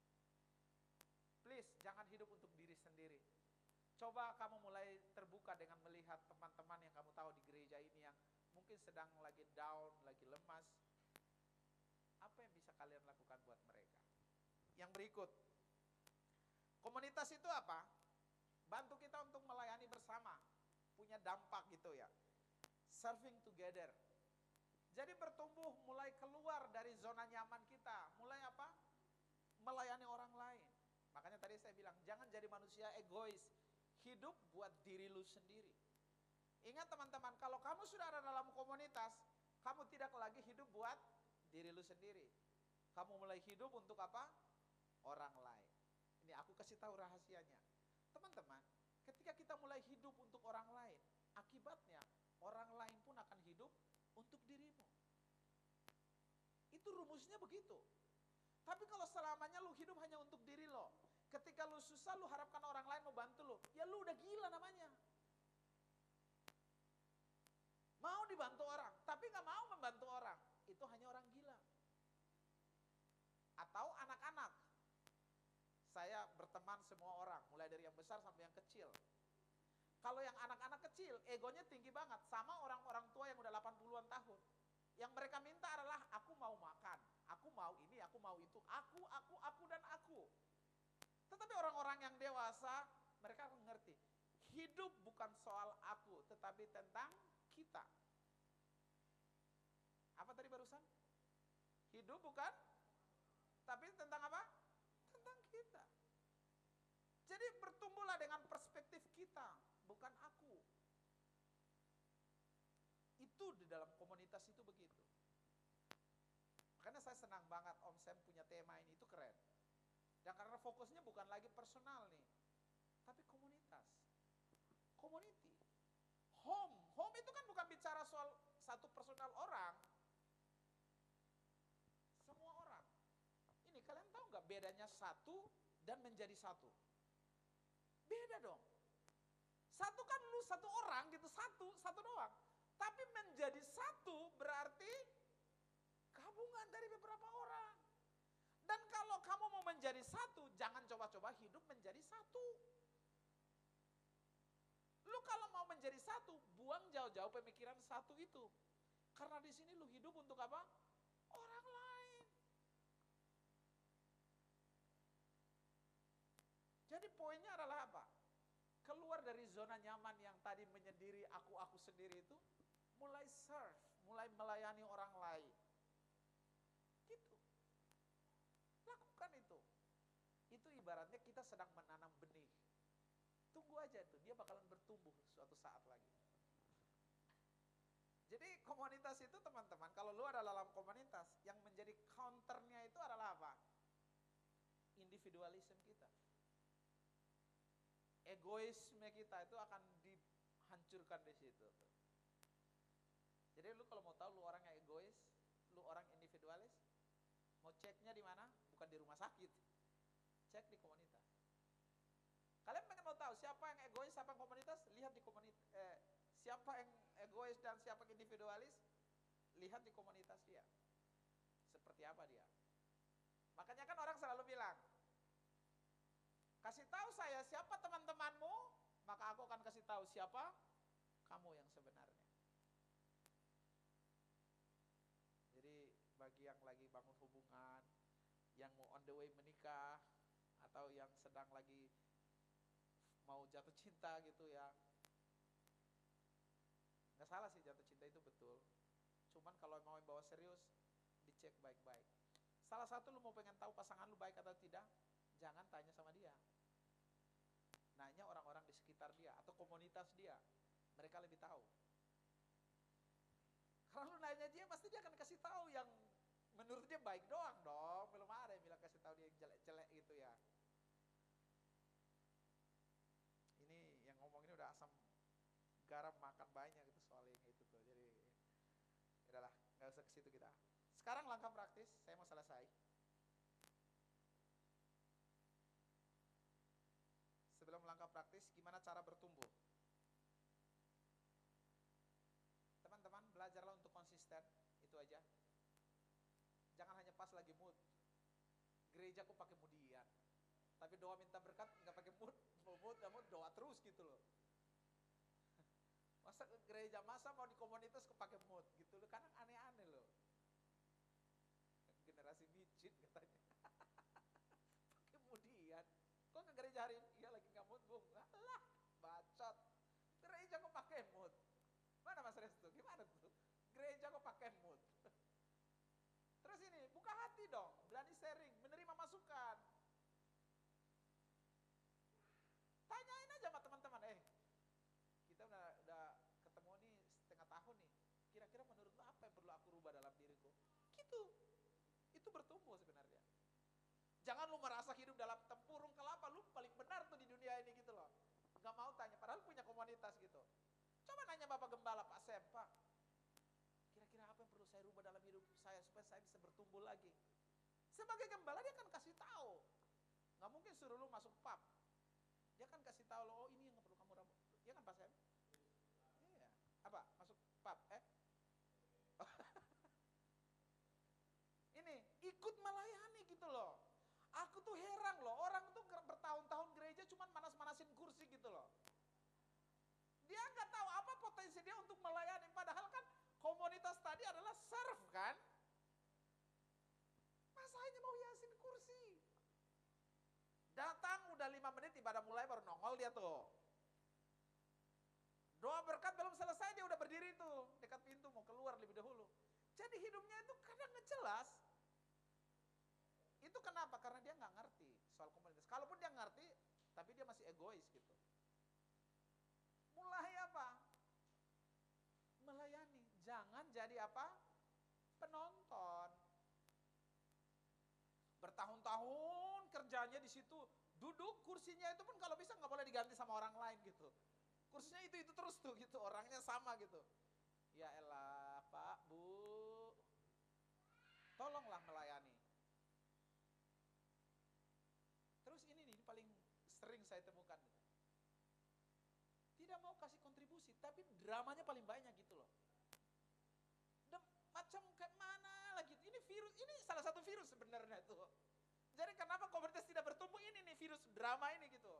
Please, jangan hidup untuk diri sendiri. Coba kamu mulai terbuka dengan melihat teman-teman yang kamu tahu di gereja ini yang mungkin sedang lagi down, lagi lemas. Apa yang bisa kalian lakukan buat mereka? Yang berikut, komunitas itu apa? Bantu kita untuk melayani bersama, punya dampak gitu ya. Serving together. Jadi bertumbuh, mulai keluar dari zona nyaman kita. Mulai apa? Melayani orang lain. Makanya tadi saya bilang, jangan jadi manusia egois. Hidup buat diri lu sendiri. Ingat teman-teman, kalau kamu sudah ada dalam komunitas, kamu tidak lagi hidup buat diri lu sendiri. Kamu mulai hidup untuk apa? Orang lain. Ini aku kasih tahu rahasianya. Teman-teman, ketika kita mulai hidup untuk orang lain, akibatnya orang lain pun akan hidup untuk dirimu. Itu rumusnya begitu. Tapi kalau selamanya lu hidup hanya untuk diri lo, ketika lu susah lu harapkan orang lain mau bantu lu, ya lu udah gila namanya. dibantu orang, tapi gak mau membantu orang, itu hanya orang gila. Atau anak-anak. Saya berteman semua orang, mulai dari yang besar sampai yang kecil. Kalau yang anak-anak kecil, egonya tinggi banget, sama orang-orang tua yang udah 80-an tahun. Yang mereka minta adalah, aku mau makan, aku mau ini, aku mau itu, aku, dan aku. Tetapi orang-orang yang dewasa, mereka mengerti, hidup bukan soal aku, tetapi tentang kita. Apa tadi barusan? Hidup bukan, tapi tentang apa? Tentang kita. Jadi bertumbuhlah dengan perspektif kita, bukan aku. Itu di dalam komunitas itu begitu. Makanya saya senang banget Om Sam punya tema ini, itu keren. Dan karena fokusnya bukan lagi personal nih, tapi komunitas. Community. Home itu kan bukan bicara soal satu personal orang. Semua orang. Ini kalian tahu nggak bedanya satu dan menjadi satu? Beda dong. Satu kan lu satu orang gitu, satu doang. Tapi menjadi satu berarti gabungan dari beberapa orang. Dan kalau kamu mau menjadi satu, jangan coba-coba hidup menjadi satu. Lu kalau mau menjadi satu, buang jauh-jauh pemikiran satu itu. Karena di sini lu hidup untuk apa? Orang lain. Jadi poinnya adalah apa? Keluar dari zona nyaman yang tadi menyendiri aku sendiri itu, mulai serve, mulai melayani orang lain. Gitu. Lakukan itu. Itu ibaratnya kita sedang menanam benih. Tunggu aja tuh, dia bakalan bertumbuh suatu saat lagi. Jadi komunitas itu teman-teman, kalau lu ada dalam komunitas, yang menjadi counternya itu adalah apa? Individualisme kita. Egoisme kita itu akan dihancurkan di situ. Jadi lu kalau mau tahu lu orang yang egois, lu orang individualis, mau ceknya di mana? Bukan di rumah sakit. Cek di komunitas. Kalian pengen mau tahu siapa yang egois, siapa yang komunitas? Lihat di komunitas. Siapa yang egois dan siapa yang individualis? Lihat di komunitas dia. Seperti apa dia? Makanya kan orang selalu bilang, kasih tahu saya siapa teman-temanmu, maka aku akan kasih tahu siapa kamu yang sebenarnya. Jadi bagi yang lagi bangun hubungan, yang mau on the way menikah, atau yang sedang lagi mau jatuh cinta gitu ya, nggak salah sih jatuh cinta itu betul. Cuman kalau mau bawa serius, dicek baik-baik. Salah satu lu mau pengen tahu pasangan lu baik atau tidak, jangan tanya sama dia. Nanya orang-orang di sekitar dia atau komunitas dia, mereka lebih tahu. Kalau lu nanya dia, pasti dia akan kasih tahu yang menurut dia baik doang dong. Belum ada yang bilang kasih tahu dia yang jelek-jelek gitu ya. Ini yang ngomong ini udah asam garam makan banyak gitu soal yang itu tuh. Jadi udahlah, nggak usah ke situ kita. Sekarang langkah praktis, saya mau selesai. Sebelum langkah praktis, gimana cara bertumbuh? Teman-teman, belajarlah untuk konsisten, itu aja. Jangan hanya pas lagi mood. Gereja kok pakai moodian, tapi doa minta berkat nggak pakai mood, nggak mood, doa terus gitu loh. Masa ke gereja, masa mau di komunitas kok pakai mood gitu loh, kadang aneh-aneh loh. Generasi micin katanya. Pakai moodian. Kok ke gereja hari ini? Iya lagi nggak mood, Bung. Alah, bacot. Gereja kok pakai mood? Mana Mas Restu? Gimana tuh? Gereja kok pakai mood? Terus ini, buka hati dong, berani sharing, menerima masukan. Tanyain aja sama teman-teman, kita udah ketemu nih setengah tahun nih, kira-kira menurut lo apa yang perlu aku rubah dalam diriku? Gitu, itu bertumbuh sebenarnya. Jangan lu merasa hidup dalam tempurung kelapa, lu paling benar tuh di dunia ini gitu loh. Gak mau tanya, padahal punya komunitas gitu. Coba nanya Bapak Gembala, Pak Sem, Pak, kira-kira apa yang perlu saya rubah dalam hidup saya supaya saya bisa bertumbuh lagi? Sebagai gembala dia kan kasih tahu. Gak mungkin suruh lu masuk pub. Dia kan kasih tahu lo, oh ini yang perlu kamu rubah. Iya kan Pak Sem? Iya. Apa? Masuk pub? melayani gitu loh. Aku tuh heran loh, orang tuh bertahun-tahun gereja cuman manas-manasin kursi gitu loh. Dia nggak tahu apa potensi dia untuk melayani, padahal kan komunitas tadi adalah serve kan. Masa hanya mau hiasin kursi? Datang udah 5 menit ibadah mulai baru nongol dia tuh. Doa berkat belum selesai dia udah berdiri tuh dekat pintu mau keluar lebih dahulu. Jadi hidupnya itu kadang nggak jelas. Itu kenapa? Karena dia nggak ngerti soal komunitas. Kalaupun dia ngerti, tapi dia masih egois gitu. Mulai apa? Melayani. Jangan jadi apa? Penonton. Bertahun-tahun kerjanya di situ, duduk kursinya itu pun kalau bisa nggak boleh diganti sama orang lain gitu. Kursinya itu terus tuh gitu, orangnya sama gitu. Ya elah Pak, Bu, tolonglah melayani. Terus ini paling sering saya temukan. Tidak mau kasih kontribusi, tapi dramanya paling banyak gitu loh. Macam kayak mana lagi? Ini virus, ini salah satu virus sebenarnya tuh. Jadi kenapa komunitas tidak bertumbuh ini nih virus drama ini gitu.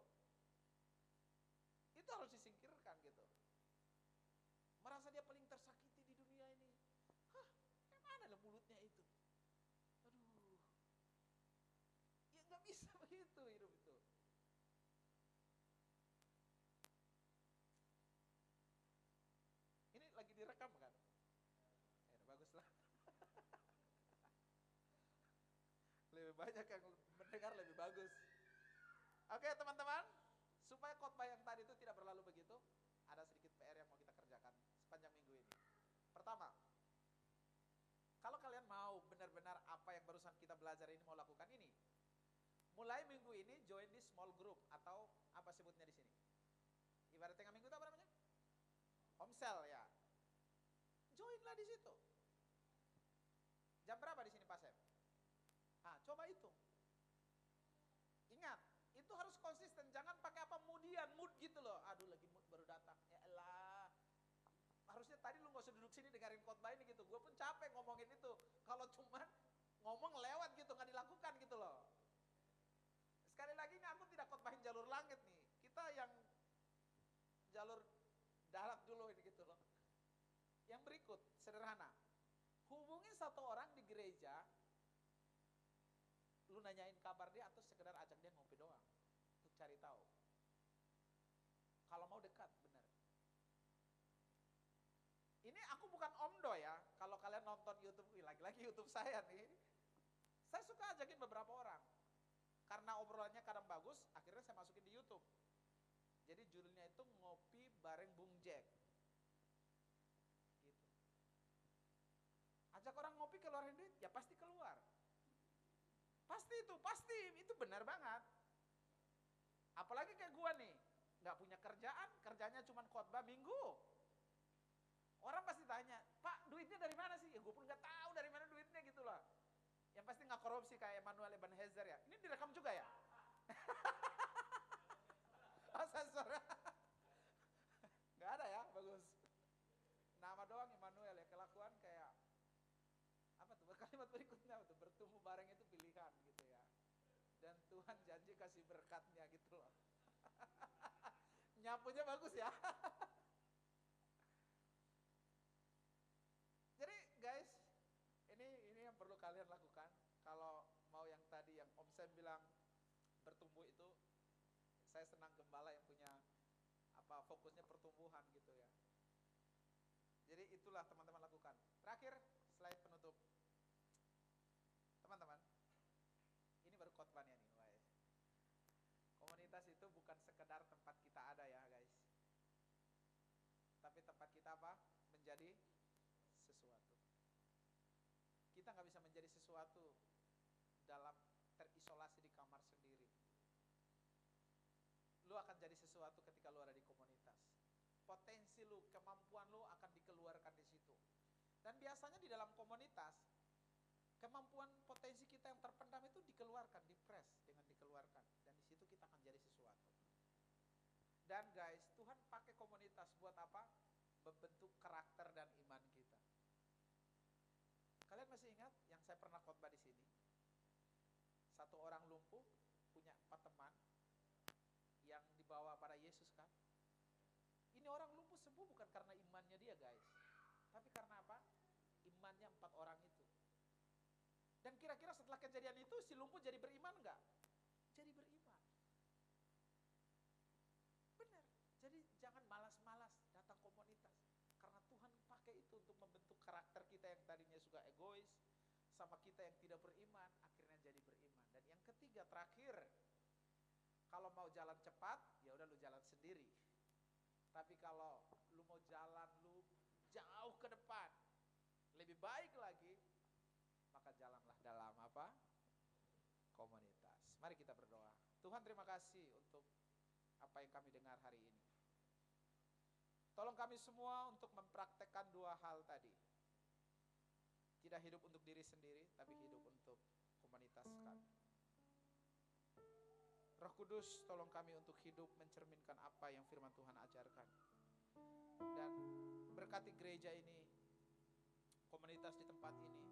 Itu harus disingkirkan gitu. Merasa dia paling tersakiti di dunia ini. Hah, kayak mana lah mulutnya itu? Aduh. Ya nggak bisa begitu hidup itu. Ini lagi direkam kan? Bagus lah. Lebih banyak yang mendengar lebih bagus. Oke teman-teman, supaya khotbah yang tadi itu tidak berlalu begitu, ada sedikit PR yang mau kita kerjakan sepanjang minggu ini. Pertama, kalau kalian mau benar-benar apa yang barusan kita belajar ini mau lakukan ini, mulai minggu ini join di small group atau apa sebutnya di sini. Ibarat tengah minggu itu apa namanya? Home cell ya. Joinlah di situ. Jam berapa di sini Pak Sep? Ah, coba itu. Ingat, itu harus konsisten, jangan pakai apa mood gitu loh. Aduh lagi mood baru datang. Ya elah. Harusnya tadi lu gak usah duduk sini dengerin khotbah ini gitu. Gue pun capek ngomongin itu. Kalau cuman ngomong lewat gitu, gak dilakukan gitu loh. Sekali lagi ini aku tidak khotbahin jalur langit nih. Kita yang jalur darat dulu ini gitu loh. Yang berikut, sederhana. Hubungi satu orang di gereja, lu nanyain kabar dia atau sekedar ajak dia ngopi doang untuk cari tahu. Kalau mau dekat, benar. Ini aku bukan omdo ya. Kalau kalian nonton YouTube, lagi-lagi YouTube saya nih. Saya suka ajakin beberapa orang. Karena obrolannya kadang bagus, akhirnya saya masukin di YouTube. Jadi judulnya itu Ngopi Bareng Bung Jack. Gitu. Ajak orang ngopi keluarin duit, ya pasti keluar. Pasti itu benar banget. Apalagi kayak gua nih, nggak punya kerjaan, kerjanya cuma khotbah minggu. Orang pasti tanya, Pak duitnya dari mana sih? Ya gue pun nggak tahu dari mana duitnya gitu lah. Yang pasti nggak korupsi kayak Emmanuel Ebenezer ya. Ini direkam juga ya? Oh sensor. Nggak ada ya, bagus. Nama doang Emmanuel ya, kelakuan kayak apa tuh? Kalimat berikutnya tuh bertumbuh bareng itu pilihan gitu ya. Dan Tuhan janji kasih berkatnya gitu loh. Nyapunya bagus ya. Jadi guys, ini yang perlu kalian lakukan. Kalau mau yang tadi yang Om Sam bilang bertumbuh itu, saya senang gembala yang punya apa fokusnya pertumbuhan gitu ya. Jadi itulah teman-teman lakukan. Terakhir, slide penutup. Teman-teman, ini baru khotbahnya nih, guys. Komunitas itu bukan sekedar tempat kita ada ya, guys. Tapi tempat kita apa? Menjadi sesuatu. Kita nggak bisa menjadi sesuatu dalam terisolasi di kamar sendiri. Lu akan jadi sesuatu ketika lu ada di komunitas. Potensi lu, kemampuan lu akan dikeluarkan di situ. Dan biasanya di dalam komunitas, kemampuan potensi kita yang terpendam itu dikeluarkan, dipres dengan dikeluarkan. Dan di situ kita akan jadi sesuatu. Dan guys, Tuhan pakai komunitas buat apa? Membentuk karakter dan iman kita. Kalian masih ingat yang saya pernah khotbah di sini? satu orang lumpuh punya 4 teman yang dibawa pada Yesus kan. Ini orang lumpuh sembuh bukan karena imannya dia guys, tapi karena apa? Imannya 4 orang itu. Dan kira-kira setelah kejadian itu si lumpuh jadi beriman enggak? Jadi beriman. Benar. Jadi jangan malas-malas datang komunitas. Karena Tuhan pakai itu untuk membentuk karakter kita yang tadinya suka egois, sama kita yang tidak beriman, akhirnya jadi beriman. Dan yang ketiga terakhir, kalau mau jalan cepat, ya udah lu jalan sendiri. Tapi kalau lu mau jalan lu jauh ke depan, lebih baik lagi, maka jalanlah dalam apa? Komunitas. Mari kita berdoa. Tuhan terima kasih untuk apa yang kami dengar hari ini. Tolong kami semua untuk mempraktekkan 2 hal tadi. Tidak hidup untuk diri sendiri, tapi hidup untuk komunitas kami. Roh Kudus, tolong kami untuk hidup mencerminkan apa yang firman Tuhan ajarkan. Dan berkati gereja ini, komunitas di tempat ini,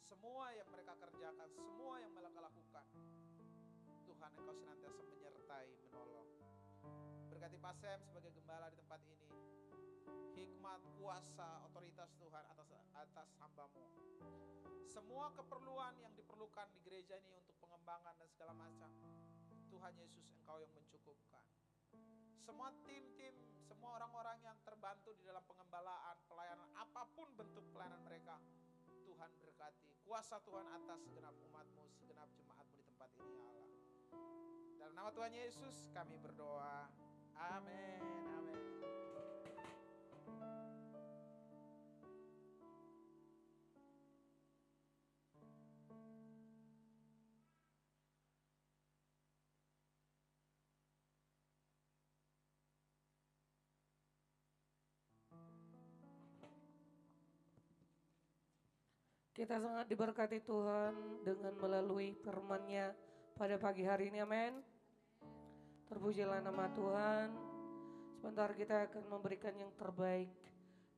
semua yang mereka kerjakan, semua yang mereka lakukan, Tuhan Engkau senantiasa menyertai, menolong. Berkati Pak Sem sebagai gembala di tempat ini, hikmat, kuasa, otoritas Tuhan atas hamba-Mu. Semua keperluan yang diperlukan di gereja ini untuk pengembangan dan segala macam, Tuhan Yesus Engkau yang mencukupkan. Semua tim-tim, semua orang-orang yang terbantu di dalam pengembalaan, pelayanan, apapun bentuk pelayanan mereka, Tuhan berkati. Kuasa Tuhan atas segenap umat-Mu, segenap jemaat-Mu di tempat ini ya Allah. Dalam nama Tuhan Yesus kami berdoa. Amin, amin. Kita sangat diberkati Tuhan dengan melalui firman-Nya pada pagi hari ini, amin. Terpujilah nama Tuhan. Sebentar kita akan memberikan yang terbaik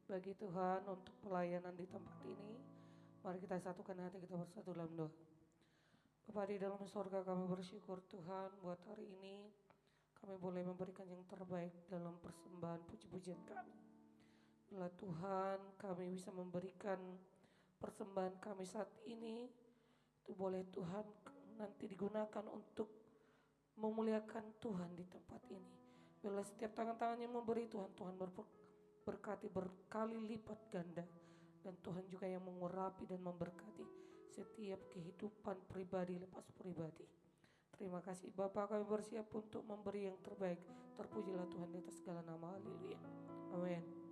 bagi Tuhan untuk pelayanan di tempat ini. Mari kita satukan hati kita bersatu dalam doa. Bapa di dalam surga, kami bersyukur Tuhan buat hari ini kami boleh memberikan yang terbaik dalam persembahan puji-pujian kami. Bila Tuhan kami bisa memberikan persembahan kami saat ini, itu boleh Tuhan nanti digunakan untuk memuliakan Tuhan di tempat ini. Bila setiap tangan-tangan yang memberi Tuhan berkati berkali lipat ganda. Dan Tuhan juga yang mengurapi dan memberkati setiap kehidupan pribadi lepas pribadi. Terima kasih Bapa, kami bersiap untuk memberi yang terbaik. Terpujilah Tuhan di atas segala nama, haleluya. Amin.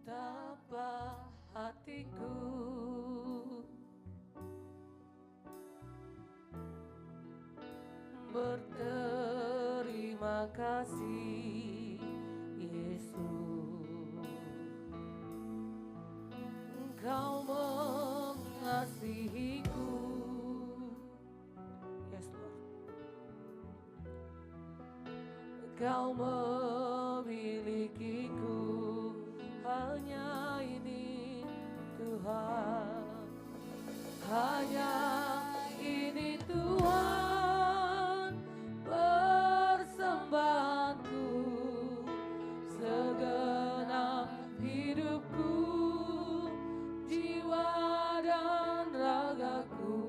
Betapa hatiku berterima kasih Yesus, Engkau mengasihiku. Yes Lord. Engkau memilikiku, hanya ini Tuhan, hanya ini Tuhan persembahanku, segenap hidupku, jiwa dan ragaku,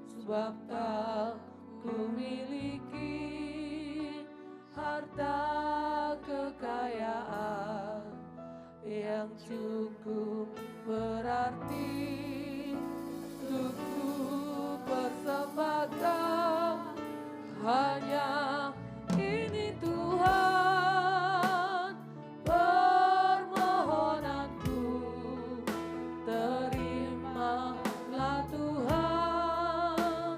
sebab tak ku miliki harta kekayaan yang cukup berarti untuk ku persembahkan, hanya ini Tuhan permohonanku, terimalah Tuhan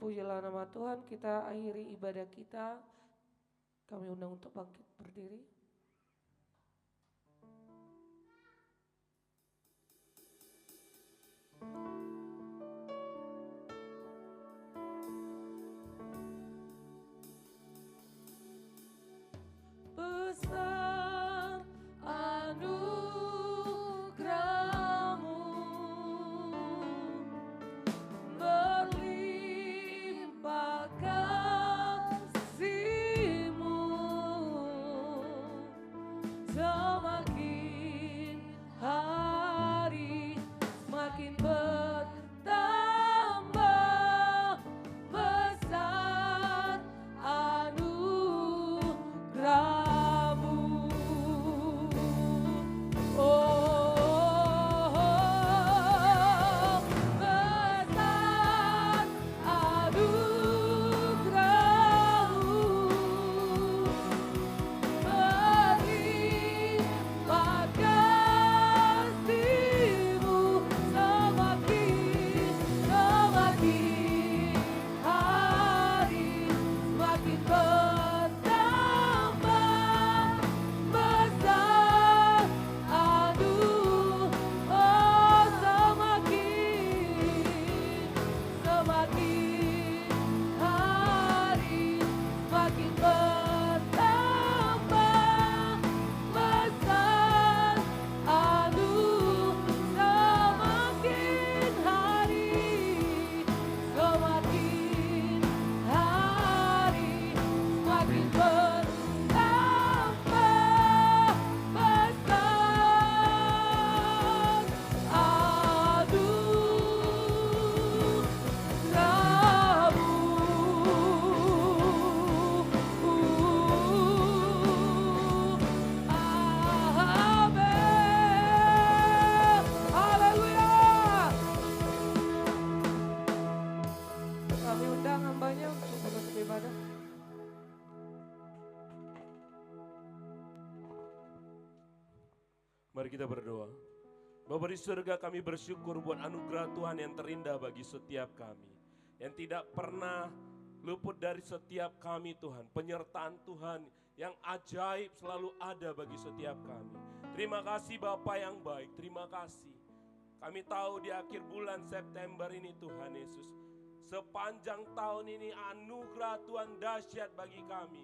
Terpujilah nama Tuhan. Kita akhiri ibadah kita. Kami undang untuk bangkit berdiri. Besar anugerah-Mu, berlimpah kasih-Mu, semakin hari semakin bertambah. Besar anugerah-Mu. Oh, besar anugerah-Mu, berlimpah kasih-Mu, semakin hari semakin bertambah. Besar semakin hari semakin bertambah. Besar semakin hari semakin bertambah. Besar anugerah-Mu. Amin. Haleluya. Kami undang hambanya untuk menutup ibadah. Mari kita berdoa. Bapa di surga, kami bersyukur buat anugerah Tuhan yang terindah bagi setiap kami. Yang tidak pernah luput dari setiap kami Tuhan. Penyertaan Tuhan yang ajaib selalu ada bagi setiap kami. Terima kasih Bapa yang baik, terima kasih. Kami tahu di akhir bulan September ini Tuhan Yesus, sepanjang tahun ini anugerah Tuhan dahsyat bagi kami.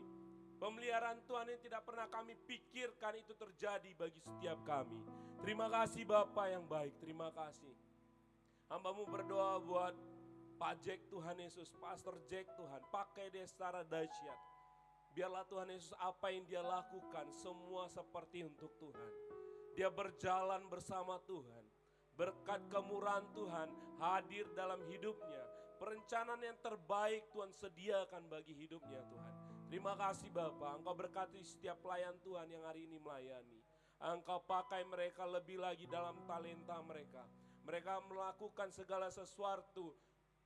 Pemeliharaan Tuhan yang tidak pernah kami pikirkan itu terjadi bagi setiap kami. Terima kasih Bapa yang baik, terima kasih. Hamba-Mu berdoa buat Pak Jack Tuhan Yesus, Pastor Jack Tuhan, pakai dia secara dahsyat. Biarlah Tuhan Yesus apa yang dia lakukan semua seperti untuk Tuhan. Dia berjalan bersama Tuhan. Berkat kemurahan Tuhan hadir dalam hidupnya. Perencanaan yang terbaik Tuhan sediakan bagi hidupnya Tuhan. Terima kasih Bapa, Engkau berkati setiap pelayan Tuhan yang hari ini melayani. Engkau pakai mereka lebih lagi dalam talenta mereka. Mereka melakukan segala sesuatu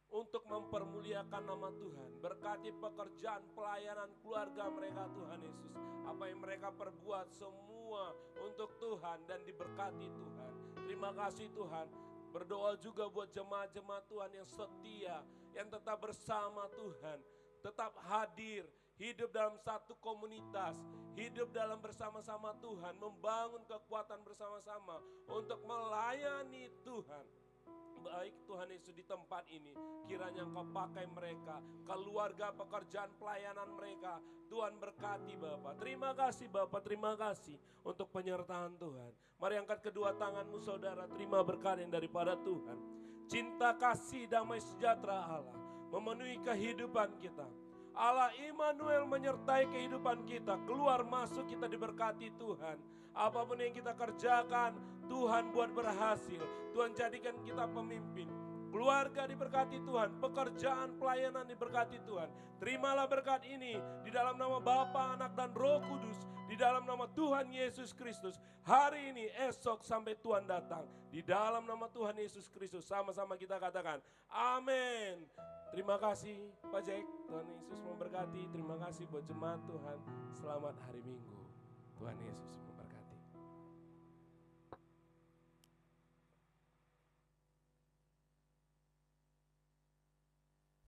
untuk mempermuliakan nama Tuhan. Berkati pekerjaan pelayanan keluarga mereka Tuhan Yesus. Apa yang mereka perbuat semua untuk Tuhan dan diberkati Tuhan. Terima kasih Tuhan. Berdoa juga buat jemaat-jemaat Tuhan yang setia, yang tetap bersama Tuhan, tetap hadir, hidup dalam satu komunitas, hidup dalam bersama-sama Tuhan, membangun kekuatan bersama-sama untuk melayani Tuhan. Baik Tuhan Yesus di tempat ini, kiranya Engkau pakai mereka, keluarga, pekerjaan, pelayanan mereka. Tuhan berkati Bapa. Terima kasih Bapa, terima kasih untuk penyertaan Tuhan. Mari angkat kedua tanganmu saudara, terima berkat yang daripada Tuhan. Cinta, kasih, damai sejahtera Allah memenuhi kehidupan kita. Allah Immanuel menyertai kehidupan kita. Keluar masuk kita diberkati Tuhan. Apapun yang kita kerjakan, Tuhan buat berhasil. Tuhan jadikan kita pemimpin. Keluarga diberkati Tuhan, pekerjaan pelayanan diberkati Tuhan. Terimalah berkat ini di dalam nama Bapa, Anak dan Roh Kudus, di dalam nama Tuhan Yesus Kristus. Hari ini, esok sampai Tuhan datang. Di dalam nama Tuhan Yesus Kristus, sama-sama kita katakan amin. Terima kasih Pak Jack, Tuhan Yesus memberkati. Terima kasih buat jemaat Tuhan. Selamat hari Minggu, Tuhan Yesus.